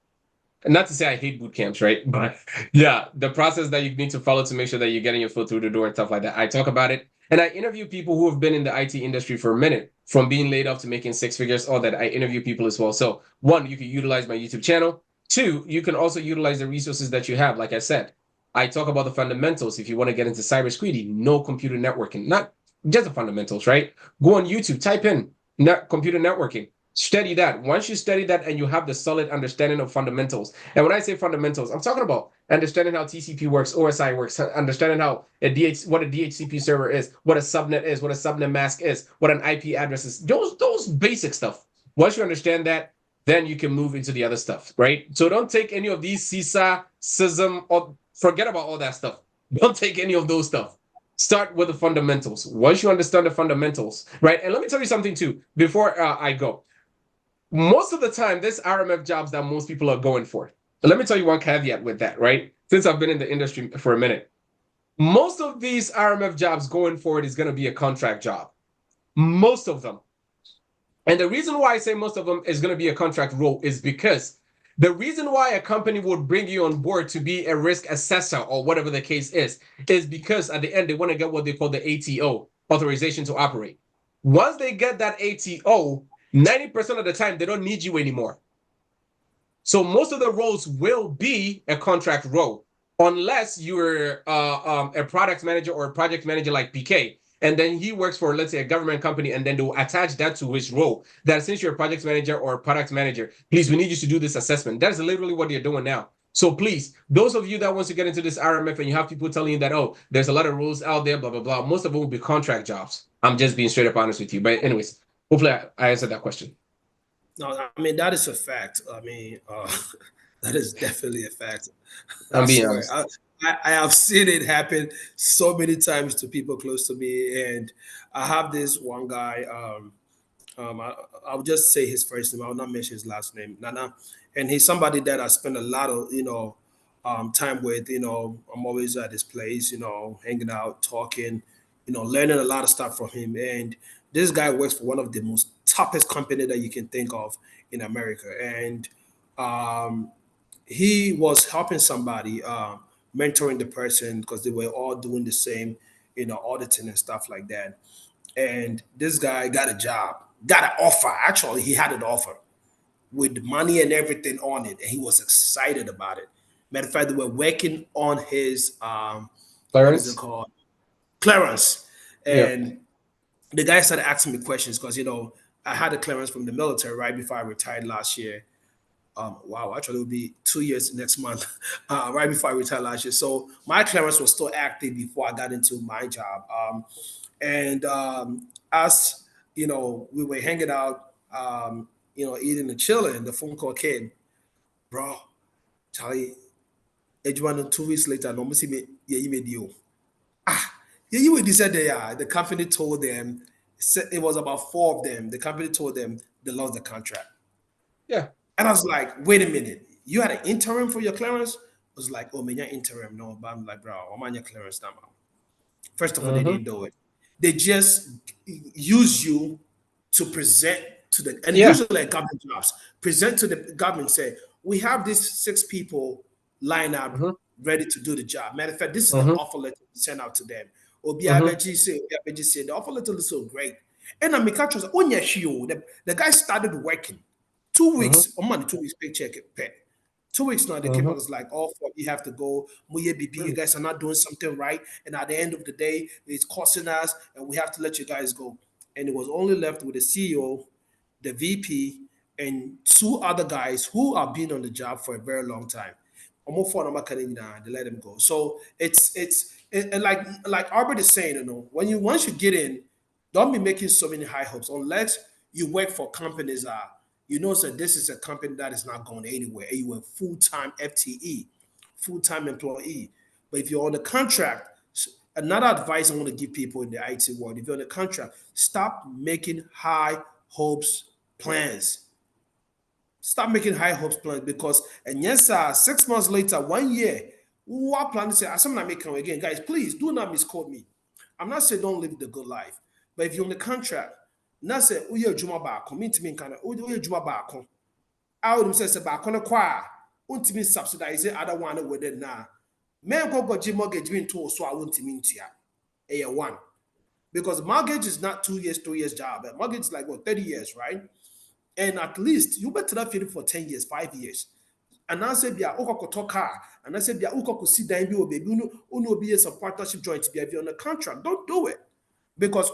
And not to say I hate boot camps, right? But yeah, the process that you need to follow to make sure that you're getting your foot through the door and stuff like that. I talk about it. And I interview people who have been in the IT industry for a minute, from being laid off to making six figures, all that. I interview people as well. So one, you can utilize my YouTube channel. Two, you can also utilize the resources that you have. Like I said, I talk about the fundamentals. If you want to get into cybersecurity, no computer networking, not just the fundamentals, right? Go on YouTube, type in computer networking. Study that. Once you study that and you have the solid understanding of fundamentals, and when I say fundamentals, I'm talking about understanding how TCP works, OSI works, understanding how what a DHCP server is, what a subnet is, what a subnet mask is, what an IP address is. Those basic stuff. Once you understand that, then you can move into the other stuff, right? So don't take any of these CISA, CISM, or forget about all that stuff. Don't take any of those stuff. Start with the fundamentals. Once you understand the fundamentals, right? And let me tell you something too, before I go. Most of the time, this RMF jobs that most people are going for. Let me tell you one caveat with that, right? Since I've been in the industry for a minute. Most of these RMF jobs going forward is going to be a contract job. Most of them. And the reason why I say most of them is going to be a contract role is because the reason why a company would bring you on board to be a risk assessor or whatever the case is because at the end, they want to get what they call the ATO, authorization to operate. Once they get that ATO, 90% of the time, they don't need you anymore. So most of the roles will be a contract role, unless you're a product manager or a project manager like PK. And then he works for, let's say, a government company, and then they'll attach that to his role. That since you're a project manager or a product manager, please, we need you to do this assessment. That's literally what you're doing now. So please, those of you that wants to get into this RMF and you have people telling you that, oh, there's a lot of rules out there, blah, blah, blah. Most of them will be contract jobs. I'm just being straight up honest with you. But anyways, hopefully I answered that question. No, I mean, that is a fact. I mean, that is definitely a fact. I'm being honest. I have seen it happen so many times to people close to me. And I have this one guy, I'll just say his first name. I will not mention his last name, Nana. And he's somebody that I spend a lot of, time with. I'm always at his place, hanging out, talking, learning a lot of stuff from him. And this guy works for one of the most toughest company that you can think of in America. And he was helping somebody, mentoring the person because they were all doing the same, auditing and stuff like that. And this guy got a job, got an offer. Actually, he had an offer with money and everything on it. And he was excited about it. Matter of fact, they were working on his, what is it called? Clearance. And the guy started asking me questions because, I had a clearance from the military right before I retired last year. Wow, actually, it will be 2 years next month, right before I retired last year. So my clearance was still active before I got into my job. As we were hanging out, eating and chilling, the phone call came, bro, Charlie, 2 weeks later, no, you made you. You said the company told them, it was about 4 of them. The company told them they lost the contract. Yeah. And I was like, wait a minute, you had an interim for your clearance? I was like, oh man, you're interim. No, but I'm like, bro, I'm on your clearance now. First of all, they didn't do it. They just use you to present to the, and usually like government jobs, present to the government, say, we have these 6 people lined up ready to do the job. Matter of fact, this is the offer letter we send out to them. The offer letter is so great. And I'm the guy started working 2 weeks, or money, 2 weeks paycheck pay. 2 weeks now, they came out, was like, oh, you have to go. You guys are not doing something right. And at the end of the day, it's costing us, and we have to let you guys go. And it was only left with the CEO, the VP, and 2 other guys who have been on the job for a very long time. They let him go. So and like Albert is saying, once you get in, don't be making so many high hopes unless you work for companies so this is a company that is not going anywhere. And you are full-time FTE, full-time employee. But if you're on a contract, another advice I want to give people in the IT world, if you're on a contract, stop making high hopes plans. Stop making high hopes plans because, and yes, 6 months later, 1 year, what plan to say, I'm not making again. Guys, please do not misquote me. I'm not saying don't live the good life, but if you're on the contract, not say, oh, you're Juma Bako, mean to me, kind of, oh, you're Juma Bako. I would say, Bako, no, qua, want to be subsidized, other one with it now. Man, go Jim mortgage being told, so I want to mean to you. A1. Because mortgage is not 2 years, 3 years job. Mortgage is like, 30 years, right? And at least you better not feel it for 10 years, 5 years. And I say, "Bia uko car," and I say, "Bia uko sit down, baby, uno be some partnership joint to be on a contract." Don't do it because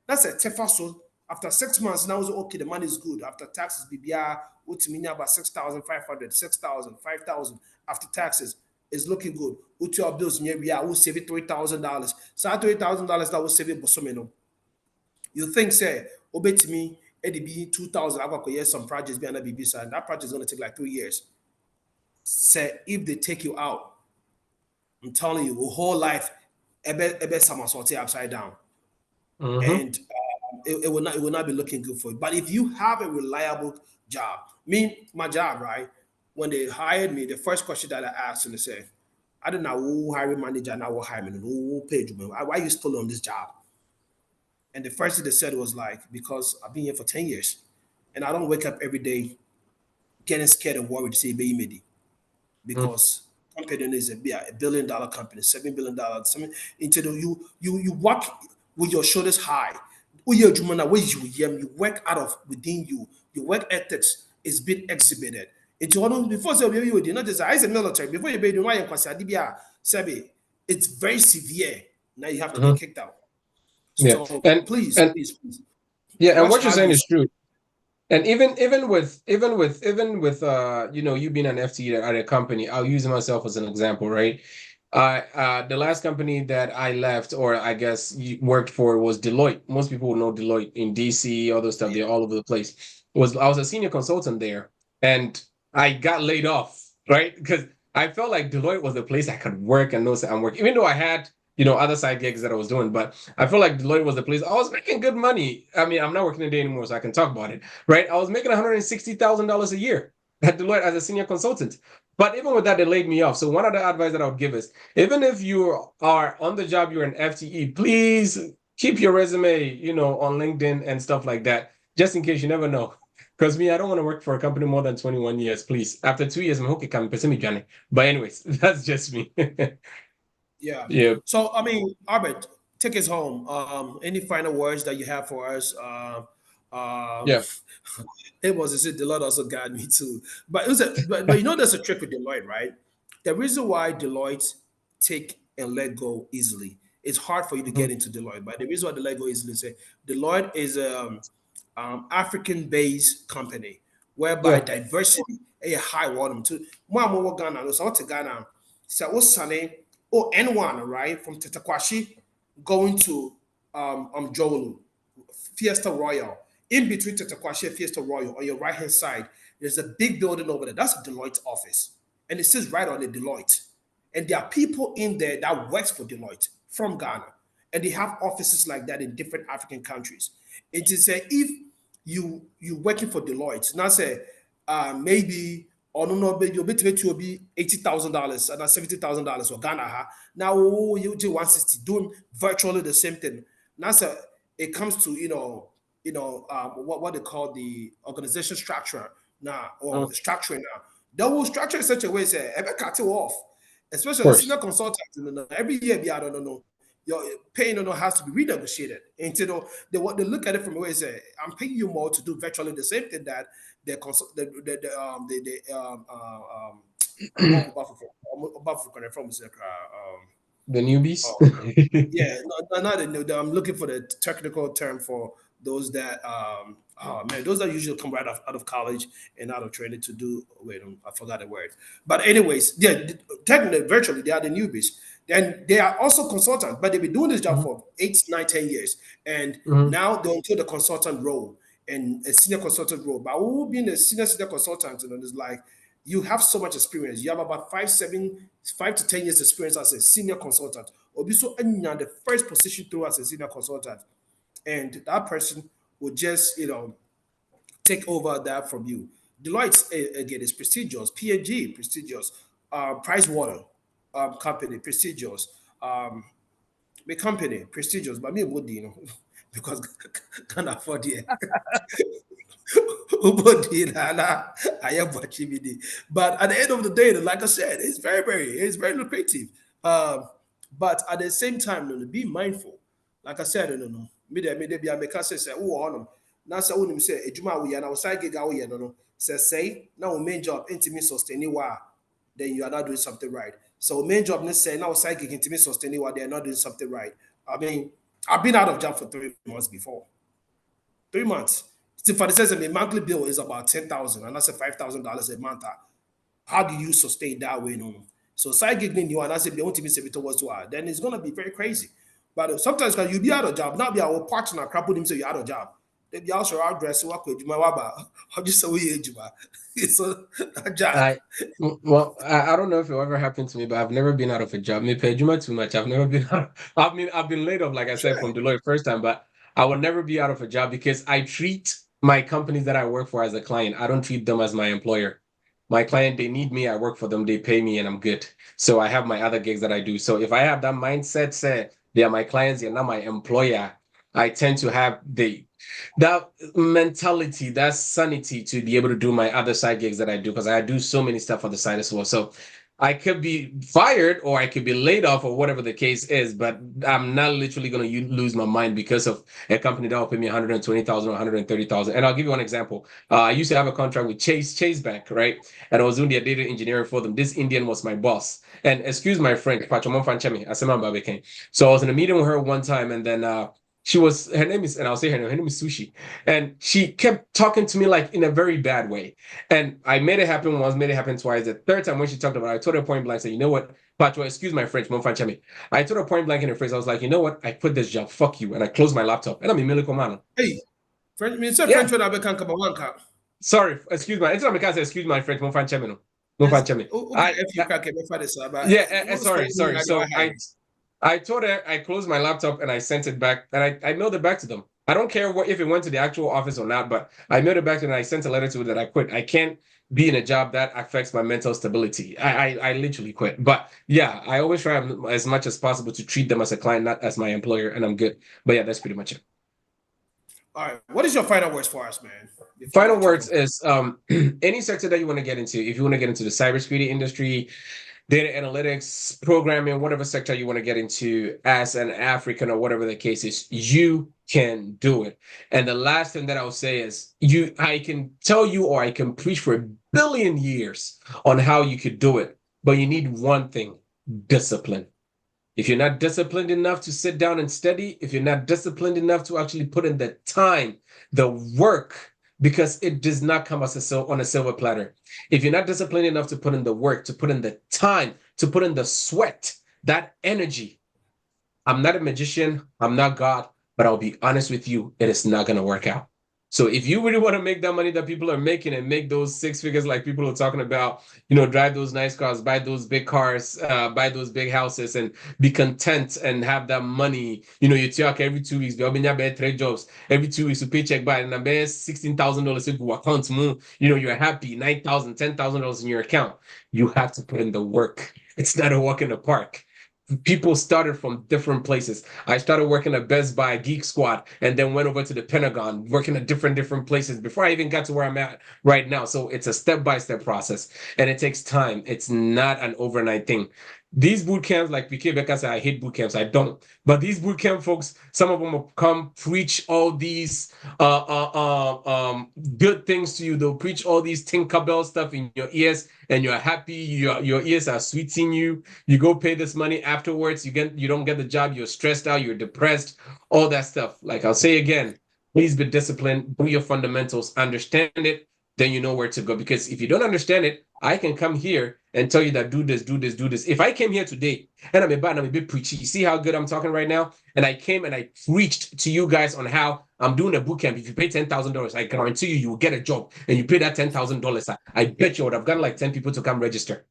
that's a tefaso. After 6 months, now it's okay. The money is good after taxes. BBR, what's mean about 6,500, 6,000, 5,000 after taxes is looking good. What's your bills? Yeah, we'll save it $3,000. So $3,000 that will save it, but you think say, obey to me. ADB 2000, I got some projects behind that BB side. That project is going to take like 3 years. Say if they take you out, I'm telling you, your whole life, ebe somersault upside down, and it will not be looking good for you. But if you have a reliable job, my job, right? When they hired me, the first question that I asked, and they said, "I don't know who hiring manager now will hire me, who paid you, why are you still on this job?" And the first thing they said was like, because I've been here for 10 years and I don't wake up every day getting scared and worried to say Bay Medi. Because company is a $1 billion company, $7 billion. You work with your shoulders high. You work out of within you. Your work ethics is being exhibited. Before you not just as a military, before you be it's very severe. Now you have to get kicked out. So please. Yeah, and what you're saying is true. And even with you being an FTE at a company, I'll use myself as an example, right? The last company that I left, or I guess worked for, was Deloitte. Most people know Deloitte in DC, all those stuff. They're all over the place. I was a senior consultant there, and I got laid off, right? Because I felt like Deloitte was the place I could work and know that I'm working, even though I had other side gigs that I was doing, but I felt like Deloitte was the place. I was making good money. I mean, I'm not working today anymore, so I can talk about it, right? I was making $160,000 a year at Deloitte as a senior consultant. But even with that, they laid me off. So one of the advice that I would give is, even if you are on the job, you're an FTE, please keep your resume, on LinkedIn and stuff like that, just in case. You never know. Because I don't want to work for a company more than 21 years, please. After 2 years, I'm okay, but anyways, that's just me. Yeah. So, Albert, take us home. Any final words that you have for us? It was Deloitte also got me too. But there's a trick with Deloitte, right? The reason why Deloitte take and let go easily, it's hard for you to get into Deloitte. But the reason why they let go easily is Deloitte is African-based company whereby diversity is high water too. More Ghana, so to Ghana. So what's Sunday? N1, right? From Tetakwashi going to Jolu, Fiesta Royal. In between Tetakwashi and Fiesta Royal, on your right-hand side, there's a big building over there. That's Deloitte's office. And it says right on the Deloitte. And there are people in there that works for Deloitte from Ghana. And they have offices like that in different African countries. It is if you working for Deloitte, now say maybe or no, you'll be to be $80,000 and $70,000 or Ghana. Now you do 160 doing virtually the same thing. Now so it comes to what they call the organization structure now or the structure now. They will structure in such a way say ever cut it off, especially the senior consultant. Every year, I don't know. Your pay has to be renegotiated. And they look at it from a way say, I'm paying you more to do virtually the same thing that the newbies. I'm looking for the technical term for those that oh man, those that usually come right out of college and out of training to do. Wait, I forgot the word. But anyways, yeah, technically, virtually, they are the newbies. And they are also consultants, but they've been doing this job for 8, 9, 10 years, and now they're into the consultant role and a senior consultant role. But who being a senior consultant, is like you have so much experience. You have about 5 to 10 years experience as a senior consultant. Or be so the first position through as a senior consultant, and that person will just take over that from you. Deloitte again is prestigious, P&G prestigious, Pricewater company prestigious, my company prestigious, but me would because can't afford it. But at the end of the day, like I said, it's very lucrative. But at the same time, be mindful. Like I said, me be a make say, oh, on now say, when say, a juma we and our side gig, say, now main job intimate sustain then you are not doing something right. So main job let's say now side gig intimate sustain they are not doing something right. I mean, I've been out of job for 3 months before. 3 months. See, for the sense, my monthly bill is about 10,000, and that's $5,000 a month. How do you sustain that way? No? So side gigging you and I say they want to be towards then it's gonna be very crazy. But sometimes when you be out of job, not be our partner crap with him say you're out of job. They be also out dress work with you, how just so we so I don't know if it ever happened to me, but I've never been out of a job. Me pay Juma too much. I've never been out. I've been laid off, like I said, from Deloitte first time, but I will never be out of a job because I treat my companies that I work for as a client. I don't treat them as my employer. My client, they need me, I work for them, they pay me, and I'm good. So I have my other gigs that I do. So if I have that mindset, say they are my clients, they're not my employer, I tend to have that mentality, that sanity to be able to do my other side gigs that I do, because I do so many stuff on the side as well. So I could be fired or I could be laid off or whatever the case is, but I'm not literally going to lose my mind because of a company that will pay me 120,000 or 130,000. And I'll give you one example. I used to have a contract with Chase Bank, right? And I was doing their data engineering for them. This Indian was my boss. And excuse my French, so I was in a meeting with her one time, and then her name is, and I'll say her name is Sushi. And she kept talking to me like in a very bad way. And I made it happen once, made it happen twice. The third time when she talked about it, I told her point blank, say, you know what, Patro, excuse my French, I told her point blank in her face, I was like, you know what, I quit this job, fuck you. And I closed my laptop. And I'm in Miliko man. Hey, French, me say French when I become one cup. Sorry, excuse my, anytime I can't say excuse my French, sorry. So I told her, I closed my laptop and I sent it back, and I mailed it back to them. I don't care if it went to the actual office or not, but I mailed it back to them and I sent a letter to it that I quit. I can't be in a job that affects my mental stability. I literally quit. But yeah, I always try as much as possible to treat them as a client, not as my employer, and I'm good. But yeah, that's pretty much it. All right. What is your final words for us, man? Final words is any sector that you want to get into. If you want to get into the cybersecurity industry, data analytics, programming, whatever sector you want to get into as an African or whatever the case is, you can do it. And the last thing that I'll say is I can tell you, or I can preach for 1 billion years on how you could do it, but you need one thing: discipline. If you're not disciplined enough to sit down and study, if you're not disciplined enough to actually put in the time, the work, because it does not come on a silver platter. If you're not disciplined enough to put in the work, to put in the time, to put in the sweat, that energy, I'm not a magician, I'm not God, but I'll be honest with you, it is not going to work out. So if you really want to make that money that people are making and make those 6 figures like people are talking about, drive those nice cars, buy those big cars, buy those big houses, and be content and have that money, you talk every 2 weeks, you have 3 jobs, every 2 weeks you paycheck by, and I'm $16,000 into account, you're happy, $9,000, $10,000 in your account. You have to put in the work. It's not a walk in the park. People started from different places. I started working at Best Buy, Geek Squad, and then went over to the Pentagon, working at different places before I even got to where I'm at right now. So it's a step-by-step process, and it takes time. It's not an overnight thing. These boot camps, like PK Becca said, I hate boot camps. I don't. But these boot camp folks, some of them will come preach all these good things to you. They'll preach all these Tinkerbell stuff in your ears, and you're happy. Your ears are sweeting you. You go pay this money afterwards. You don't get the job. You're stressed out. You're depressed. All that stuff. Like I'll say again, Please be disciplined, do your fundamentals, understand it, then you know where to go. Because if you don't understand it, I can come here and tell you that do this, do this, do this. If I came here today and I'm a bit preachy, you see how good I'm talking right now? And I came and I preached to you guys on how I'm doing a boot camp. If you pay $10,000, I guarantee you will get a job, and you pay that $10,000. I bet you would have gotten like 10 people to come register.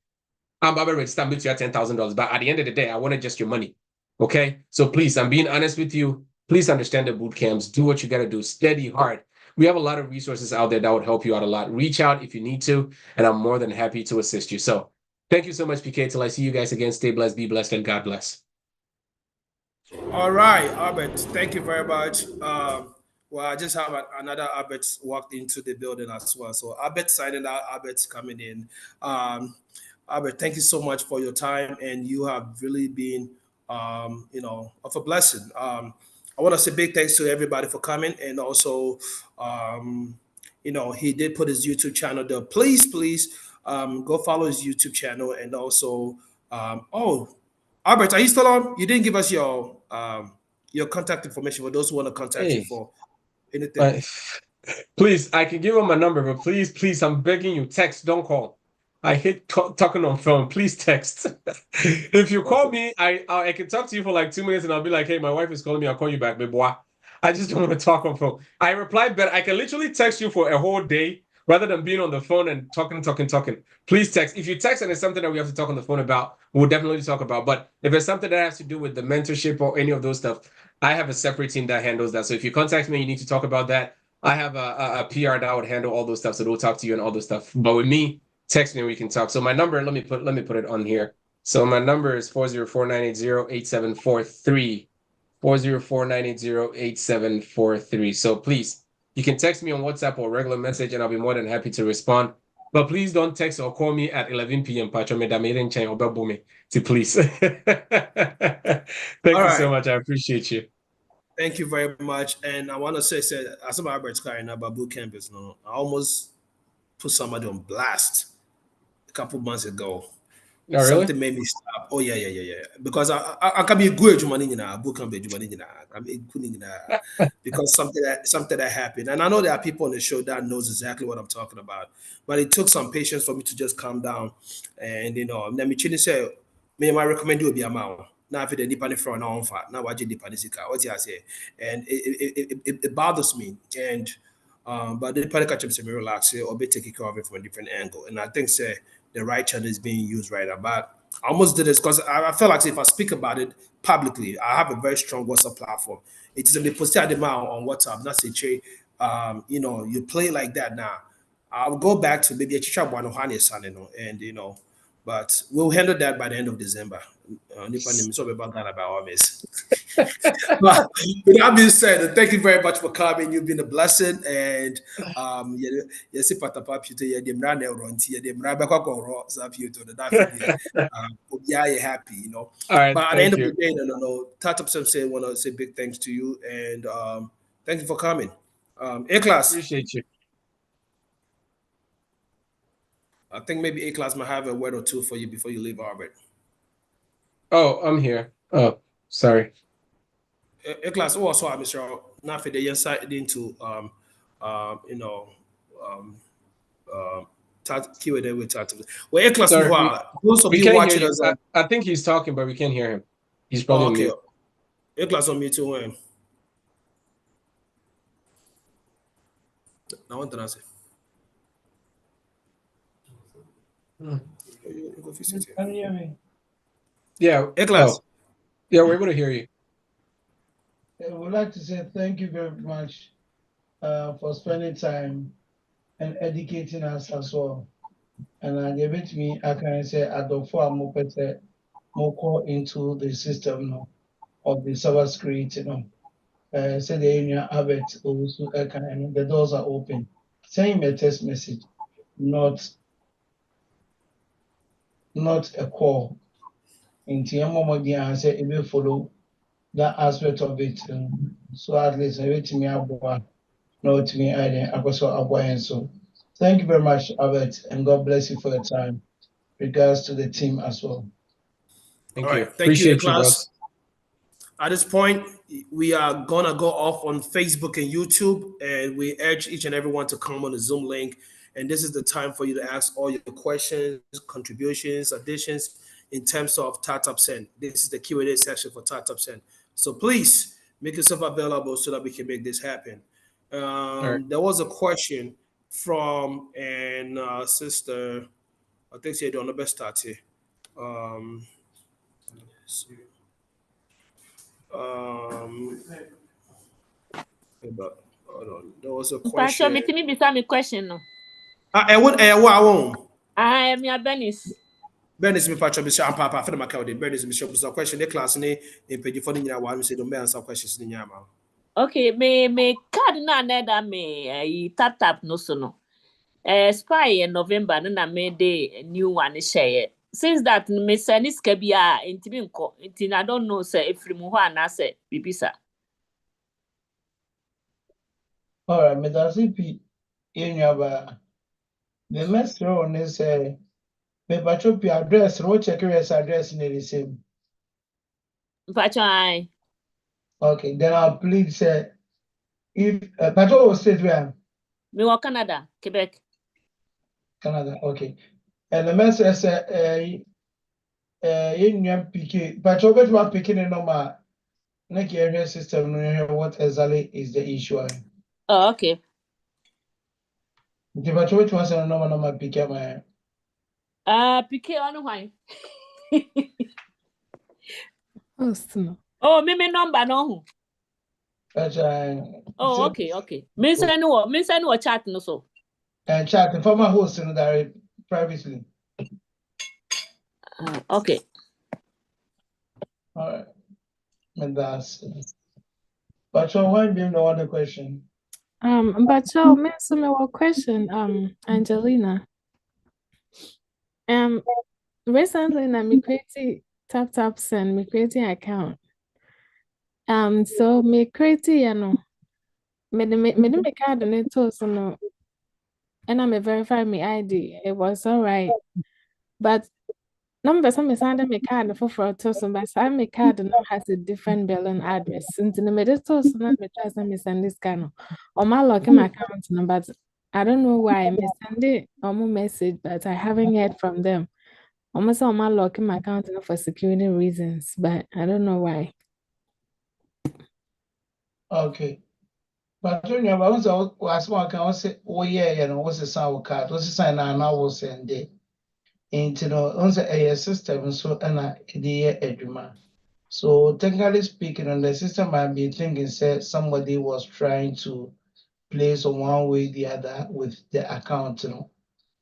I'm about to register, I'm with you at $10,000. But at the end of the day, I want just your money. Okay? So please, I'm being honest with you. Please understand the boot camps. Do what you got to do. Steady, hard. We have a lot of resources out there that would help you out a lot. Reach out if you need to, and I'm more than happy to assist you. So thank you so much, PK. Till I see you guys again, stay blessed, be blessed, and God bless. All right, Albert, thank you very much. Well, I just have another Albert walked into the building as well. So Albert signing out, Albert's coming in. Albert, thank you so much for your time, and you have really been, of a blessing. I want to say big thanks to everybody for coming, and also, he did put his YouTube channel there. Please, go follow his YouTube channel, and also, Albert, are you still on? You didn't give us your contact information for those who want to contact you for anything. Please, I can give him my number, but please, I'm begging you, text, don't call. I hate talking on phone. Please text. If you call me, I can talk to you for like 2 minutes, and I'll be like, hey, my wife is calling me. I'll call you back, baby. I just don't want to talk on phone. I reply better. I can literally text you for a whole day rather than being on the phone and talking. Please text. If you text and it's something that we have to talk on the phone about, we'll definitely talk about. But if it's something that has to do with the mentorship or any of those stuff, I have a separate team that handles that. So if you contact me, you need to talk about that. I have a PR that would handle all those stuff, so they'll talk to you and all those stuff. But with me, text me and we can talk. So my number, let me put it on here. So my number is 404-980-8743. 404-980-8743. So please, you can text me on WhatsApp or regular message, and I'll be more than happy to respond. But please don't text or call me at 11 p.m. Pacho me please. Thank you so much. I appreciate you. Thank you very much. And I want to say, as I'm Albert's carrying about boot campus, I almost put somebody on blast a couple months ago. Oh, really? Something made me stop. Oh yeah. Because I can be good money book camp because something that happened. And I know there are people on the show that knows exactly what I'm talking about. But it took some patience for me to just calm down. And let me say, me I recommend you be a man. Now if the depending from now on fat, now what you depend what you say. And it bothers me. And but the depending catch me relax or be taking care of it from a different angle. And I think the right channel is being used right now. But I almost did this because I feel like if I speak about it publicly, I have a very strong WhatsApp platform. It is a posted demand on WhatsApp. Not say, you play like that now. I'll go back to maybe a chicha and but we'll handle that by the end of December. But with that being said, thank you very much for coming. You've been a blessing, and you're happy, All right, but at the end of the day, Tata say want to say big thanks to you, and thank you for coming. A-Class. Appreciate you. I think maybe A-Class might have a word or two for you before you leave, Albert. Oh, I'm here. Oh, sorry. A-Class also, Mr. Not for the insight into Q&A with Tata. Well, A-Class, those of you watching us, I think he's talking, but we can't hear him. He's probably okay. A-Class on me too. I want to say. Can you hear me? Yeah, A-Class. Yeah, we're able to hear you. I would like to say thank you very much for spending time and educating us as well. And I gave it to me, I can say, I don't feel more into the system of the cybersecurity. Say the area Albert also and the doors are open. Send him a text message, not a call. In Tiamomodia, I say it will follow that aspect of it. So at least I wait to me no to me I was so thank you very much, Albert, and God bless you for your time. Regards to the team as well. Thank you. Thank you, A-Class. At this point, we are gonna go off on Facebook and YouTube, and we urge each and everyone to come on the Zoom link. And this is the time for you to ask all your questions, contributions, additions in terms of TapTap Send. This is the Q&A session for TapTap Send. So please make yourself available so that we can make this happen. right. There was a question from an sister. I think she doing the best start here. Let's see. But hold on. There was a Mpacho, question. me bisa me question no. I won't. I am your Benis. Bernice me patch up Bishop Papa for my code. Bernice me show question the class in page for the one say don't answer questions in yama. Okay, me card na that me tap no so no. Spy in November na me de a new one share. Since that me send is kabia intimi nko. Inti I don't know say if mu ho na say bibisa. All right, me that's it. In your the message on is me patcho pi address, ro check your address in the same. Mpacho ai. Okay, then I'll plead say if patcho will state where Me wa Canada, Quebec. Canada. Okay, and the message say in your PK patcho bet my picking a number. Next area system, what exactly is the issue? Oh, okay. The patcho which was a number PK my. PK on why? Host no. Oh, me number no. Oh, So, okay. Me send no chat no so. and chat the former host in direct privately. Okay. All right. And that's but so why be no other question? But so me so me one question, Angelina. Recently na me create TapTap Send, me create account. So me create me card ne to so no, and I me verify my ID. It was all right, but number some me send me card for to so, but some me card now has a different billing address. Since the me to so na me try me send this kind or my login my account number. But I don't know why me send it message, but I haven't heard from them. Almost on my locking my account for security reasons, but I don't know why. Okay. But when you was one can say, oh yeah, you know, what's the sound card? What's the sign now was send it into a system so and a so technically speaking, on the system might be thinking said somebody was trying to place on one way or the other with the account, you know.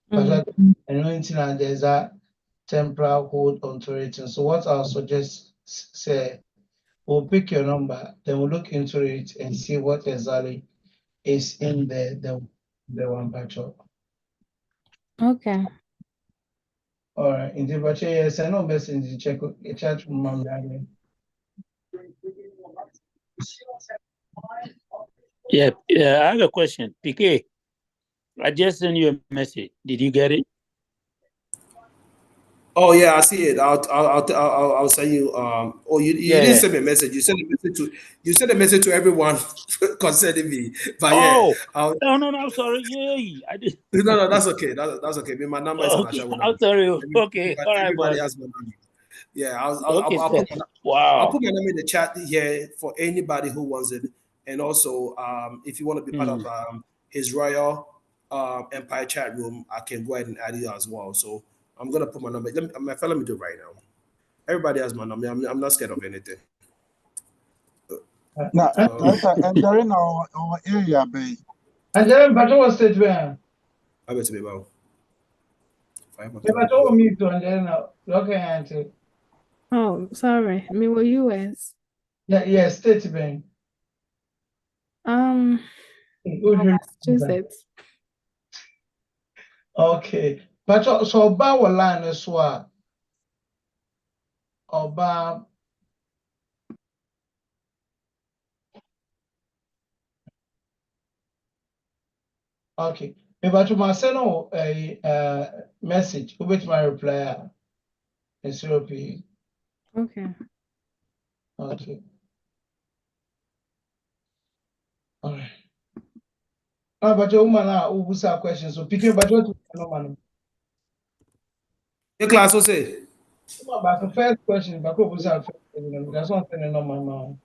But there's a temporal hold onto it. And so what I'll suggest say we'll pick your number, then we'll look into it and see what exactly is in the one patcho. Okay. All right. In the patcho, yes, I know best in the check a chat from Mom. Yeah, I have a question. PK, I just sent you a message. Did you get it? Oh yeah, I see it. I'll send you. You didn't send me a message. You sent a message to everyone concerning me. But no, I'm sorry. Yeah, I did. No, that's okay. That's okay. My number is okay. I'm sorry. Okay, all right, everybody boss. has my number. Yeah, I'll put my number in the chat here for anybody who wants it. And also, if you want to be part of his Royal Empire chat room, I can go ahead and add you as well. So I'm gonna put my number. Let me do it right now. Everybody has my number. I'm not scared of anything. Now, and they're in our area, babe. And then, but what state where? I bet to be about. Yeah, but all me to and then okay, oh, sorry. Me were US. Yeah, state bank. Massachusetts. Okay. But so Oba line as well. Oba. Okay. But to my send a message, which my reply is Okay. Okay. but your woman who was a question, so picking but what no man. The class will say. But the first question, but what was our first question? That's one thing no man now.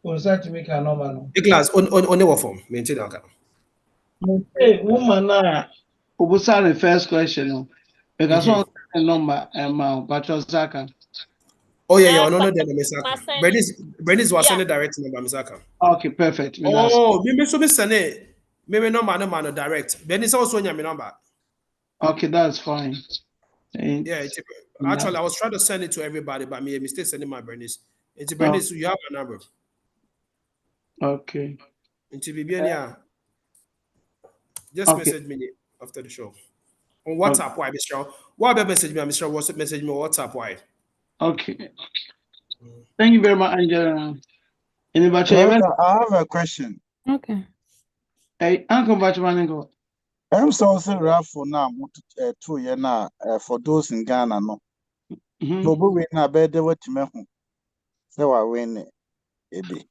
We'll start to make a normal. The class on the form. Maintain that. Hey, woman who was the first question, because one number but your Zaka. Oh yeah, no, But then Misaka. Masani, Bernice was yeah. sending direct number Misaka. Okay, perfect. Oh, me so me send it. Me number no man direct. Bernice also my number. Okay, that's fine. Yeah, actually I was trying to send it to everybody, but me a mistake sending my Bernice. It's Bernice, you have my number. Okay. Into BBN, just message me after the show. On WhatsApp, why, Mr. Why message me, Mr. WhatsApp message me on WhatsApp, why? Okay. Thank you very much, Angela. Anybody? I have a question. Okay. Hey, Uncle Bachmaningo. I'm so sorry for now. 2 years now for those in Ghana. No, no, but we na better what you mean. So I win it.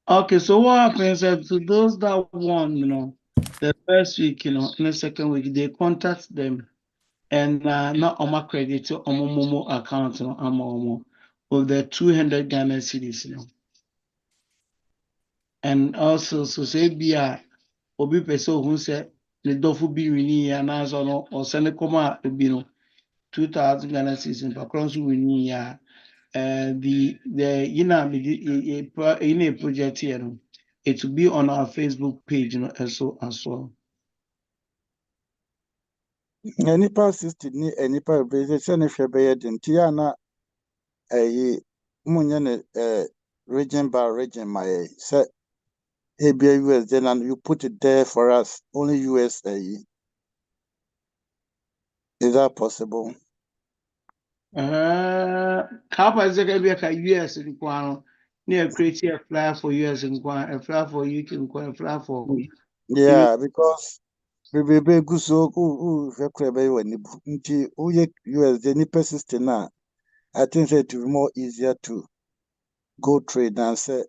Okay, so what happens is to those that won, the first week, in the second week, they contact them and not on my credit to Momo account with the 200 Ghana cedis, And also, so say be obi person who said the dofu be winning and as or send a comma be 2,000 Ghana cedis in Pacron's winning in a project here. It will be on our Facebook page, as well. Nipa 60 ni nipa base se ne hwe be den ti ana munye ne region by region my se ABA US then and you put it there for us only US is that possible? Kapa is a US in Kwano near create a flyer for US in Kwan, a flyer for UK in Kwan, a flyer for Yeah, because we be good so who be when nti US the nipa 60 na I think it will be more easier to go trade than say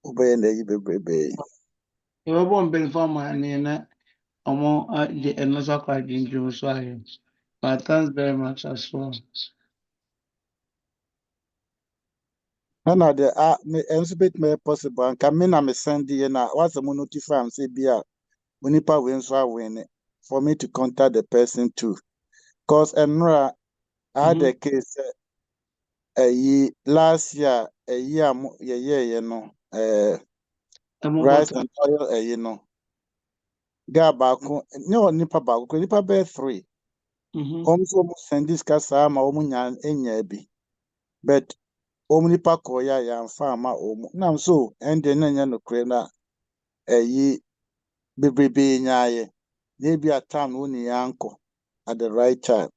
obey na be. you were born Belfama and among the another quite dangerous. But thanks very much as well. Na the me enso bit me possible and come na me send you na what's the notify am say bia onipa we nso awin for me to contact the person too because enra I had a case last year a year ye no rice and oil no ga baako ne onipa baako nipa be 3 so send this kasa ma nya enya bi but nipa ko ya farmer nam so and then nya no kre na bebrebe nyaaye maybe a time when yanko at the right time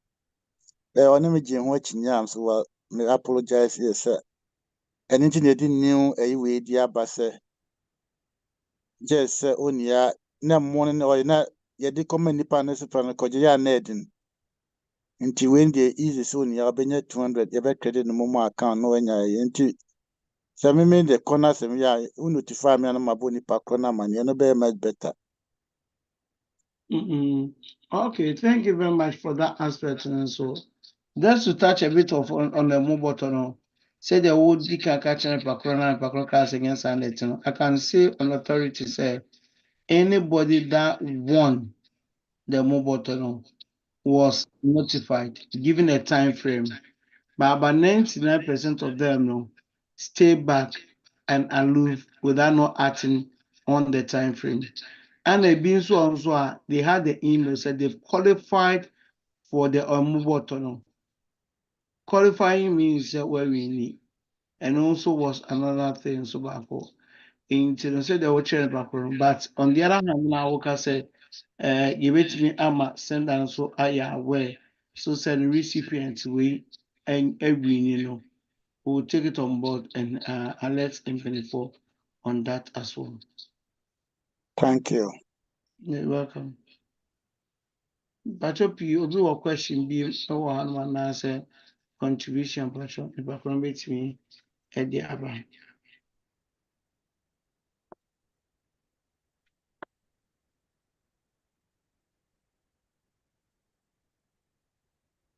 on me jin ho chinyam so well me apologize yes sir anything they didn't knew we di abase just onia na morning or na ye de come nipa na se plan ko ya na edin nti when they easy so onia obenya 200 ye be credit no mo account no nya ye nti so me the corner sem ya u notify me na maboni pa corner man ye no be much better. Okay, thank you very much for that aspect. And so, just to touch a bit of on the mobile tunnel, say the would be catching Pakrona and Pakrocas against Anderton. I can say on authority say anybody that won the mobile tunnel was notified, given a time frame. But about 99% of them stay back and aloof without not acting on the time frame. And they been so they had the email said they've qualified for the mobile tunnel. Qualifying means where we need, and also was another thing. So before, in said they were changing background, but on the other hand, now Oka said, "You wait me, I'ma send and so I am aware." So said the recipient we and every we'll take it on board and alert M24 on that as well. Thank you. You're welcome. But hope you do a question be one answer contribution, but from me at the other.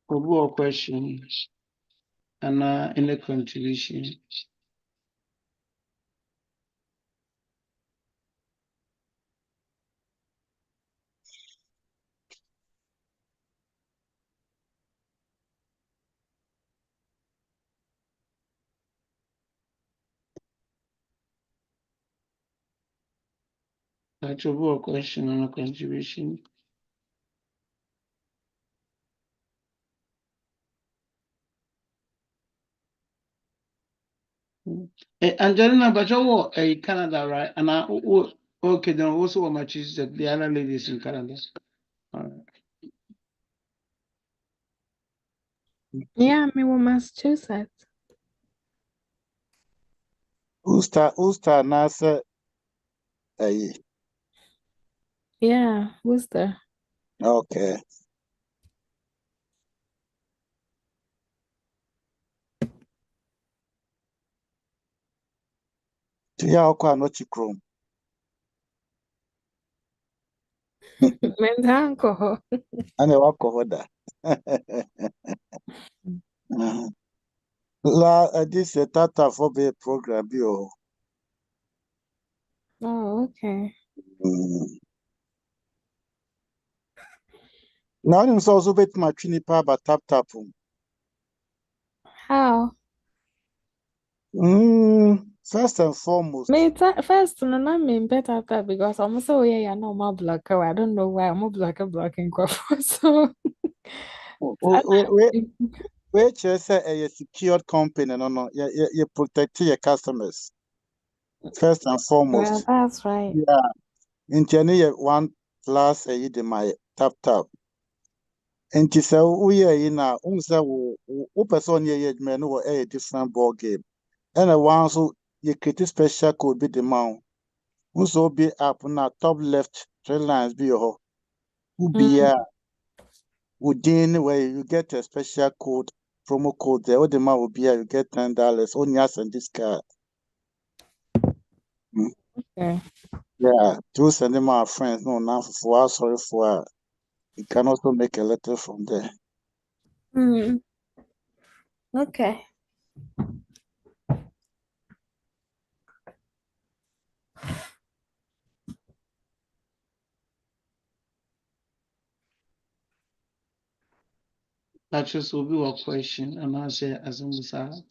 Obu question and any contribution. Obu question and a contribution. Angelina, but you in Canada, right? And okay, then also what much is that the other ladies in Canada. All right. Yeah, I'm in Massachusetts. Usta nasa Yeah, Worcester. okay. Tuya okwa no chikrom. Men's alcohol. Ane wako hoda. La this tata for be program bio. Oh, okay. Now I'm also bet my trinipa ba tap. How? First and foremost. First, no, not mean better that because I'm so yeah, no more blocker. I don't know why I'm blocking crop. So We just say a secured company, no, you protect your customers. First and foremost. well, that's right. Yeah. In China, one plus a my tap. And so we are in a person man who a different ball game. And a one so you create special code be the mount. Also be up on top left 3 lines be your who be within where you get a special code, promo code there, the man will be you get $10 on yes and this card. Okay. Yeah, to send them our friends. No, now for us, sorry for you can also make a letter from there. Okay. That just will be a question, and I'll say as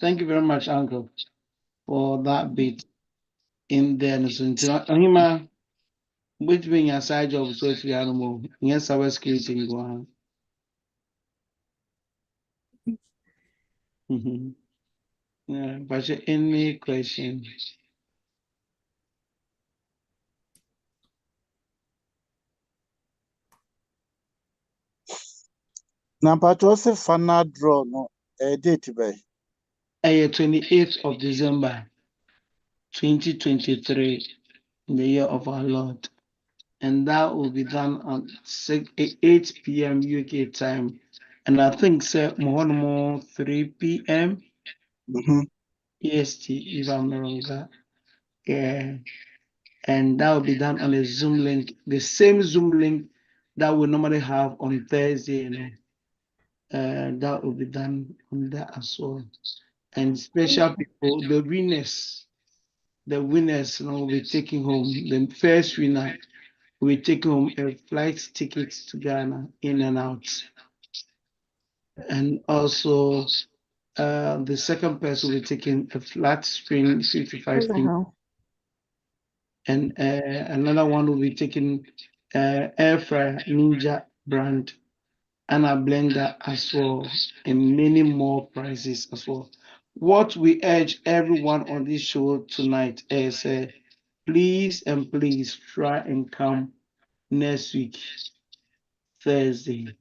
thank you very much, Uncle, for that bit in there. So, Anima, which being a side job, so if you animal, yes, our security go on. Yeah, but any question? Now, but also final draw no a date by 28th of December, 2023, in the year of our Lord. And that will be done at 8 p.m. UK time. And I think, sir, more 3 p.m. EST, if I'm not wrong. Yeah. And that will be done on a Zoom link, the same Zoom link that we normally have on Thursday, you know. That will be done on that as well. And special people, the winners, will be taking home. The first winner will be taking home a flight ticket to Ghana, in and out. And also, the second person will be taking a flat screen 55 inch. And another one will be taking air fryer Ninja brand and a blender as well, and many more prizes as well. What we urge everyone on this show tonight is please try and come next week, Thursday,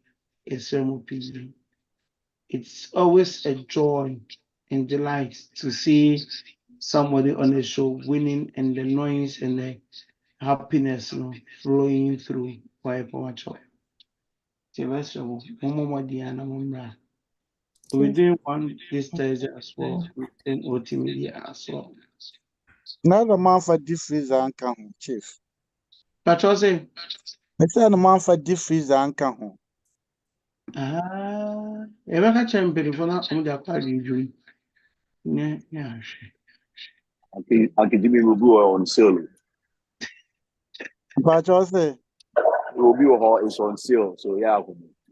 SMOP. It's always a joy and delight to see somebody on the show winning, and the noise and the happiness, flowing through whatever joy. We're doing one this Thursday as well, in OT Media as well. Now the man for difference and can chief. But I say, the man for difference and can Ebeka champion for na omo dey acquire the injury. Yeah. Jimmy will go on sale. But I say, It's on sale, so yeah,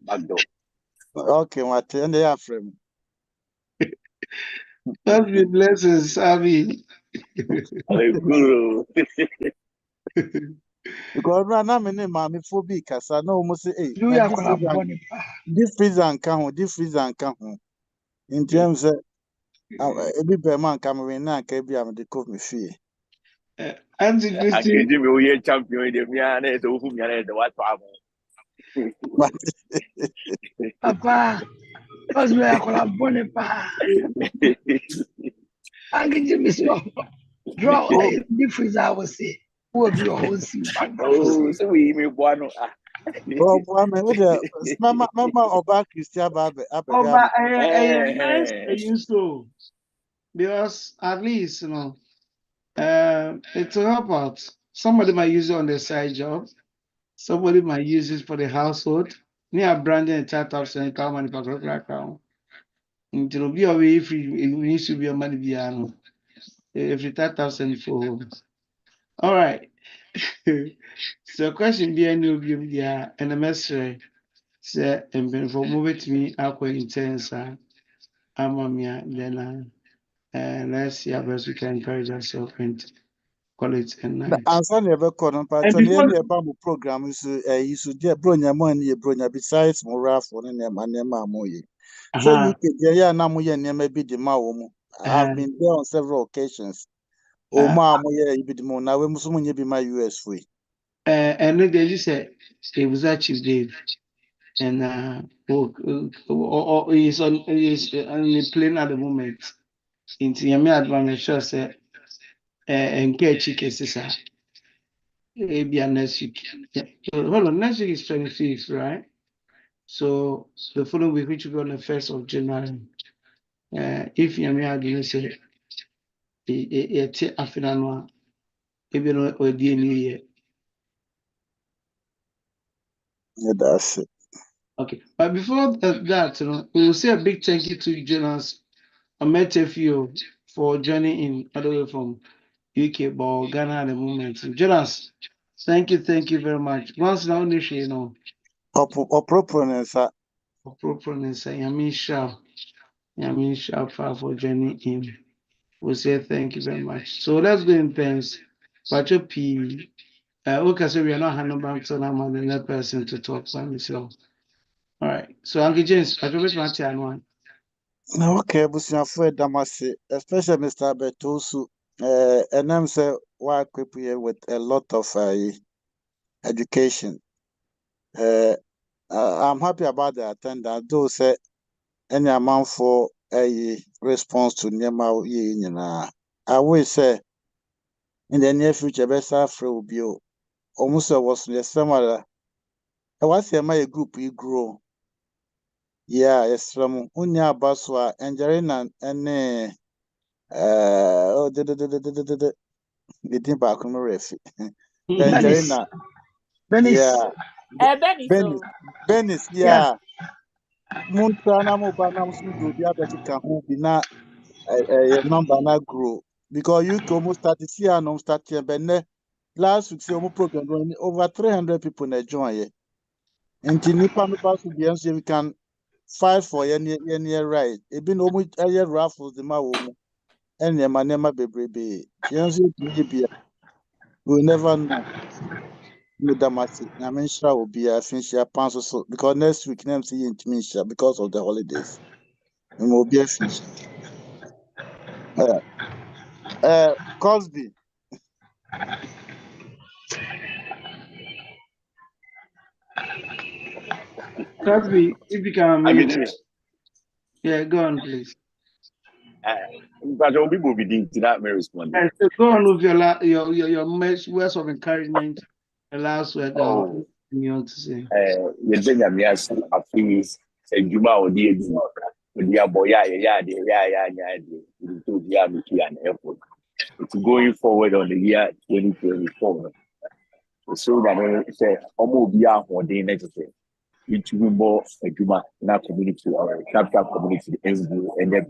back door. okay, what and they are frame. That's the blessings, Abby. Because right now, my name, mommy, phobic, as I know, almost say, hey, Do you have this freezer and count. In terms of, every bear man coming now, can be able to cook me fee. Auntie Christy. Jimmy will be champion in the Miana, to whom you the what problem. Papa, what's me? I call a bonnet. I can Jimmy so draw the freezer. I will say, who will be your whole scene? Oh, so we may want to. Oh, boy, man, with the mama about Christian Babe. Oh, but I nice you so because at least it will help out. Somebody might use it on their side job. Somebody might use it for the household. Near branding and startups and car manufacturer background. It will be away if it needs to be a money piano. If it 30,000 for home. All right. So question be any of you and a message say and for move it to me aqua intense amamia then let's see how best we can encourage ourselves and call it a night. Answer never call on part on any about program is you should get bronya money bronya besides more for the moye. So you can yeah namuye never be the maum. I've been there on several occasions. Oh ma moye you be the mo now we must be my US free. And then they just said it was actually Dave and he's on the plane at the moment. Into Yami advantage sure say and get chickens maybe next week. Hold on, next week is 26th, right? So the following week, which will be on the 1st of January, if Yami advantage say it's afternoon, maybe not or the new year. Yeah, that's it. Okay, but before that, we will say a big thank you to Jonas Ametefio for joining in all the way from UK, but Ghana at the moment. Jonas, thank you very much. Once now, proponents, Yamin Shah for joining in. We'll say thank you very much. So let's go in thanks. Pacho P. Okay, so we are not handing back to I'm another person to talk by myself. All right. So Uncle James, I just want to one. Okay, Busiafo Damasi, especially Mr. Betusu, and I'm say why equip here with a lot of education. I'm happy about the attendance. Though say any amount for a response to Nema I will say in the near future, best Afro will be almost was the similar. I was a group you grow. Yeah, yes, from Unya Baswa, Angelina, and the back on Refi. Angelina, yeah, Venice, yeah. Montana Mobanam Sudo, the other can who be not a number not grow because you can almost start to see and start here. But last week's program going over 300 people in join. And Tinipa we can fight for any right. It been almost a year raffles the Mawomo and the Manema Baby. We'll never know. Damasi, Namisha will be a finisher so because next week name see in Misha because of the holidays. And will be a finisher. Cosby. Cosby, if you can yeah, go on, please. But people will be that may respond. So go on with your words of encouragement. The last word you want to say. You think I'm yes, I feel say Juma or the airport. It's going forward on the year 2024. So that say almost be out for the next day. into more a community or tap community and big.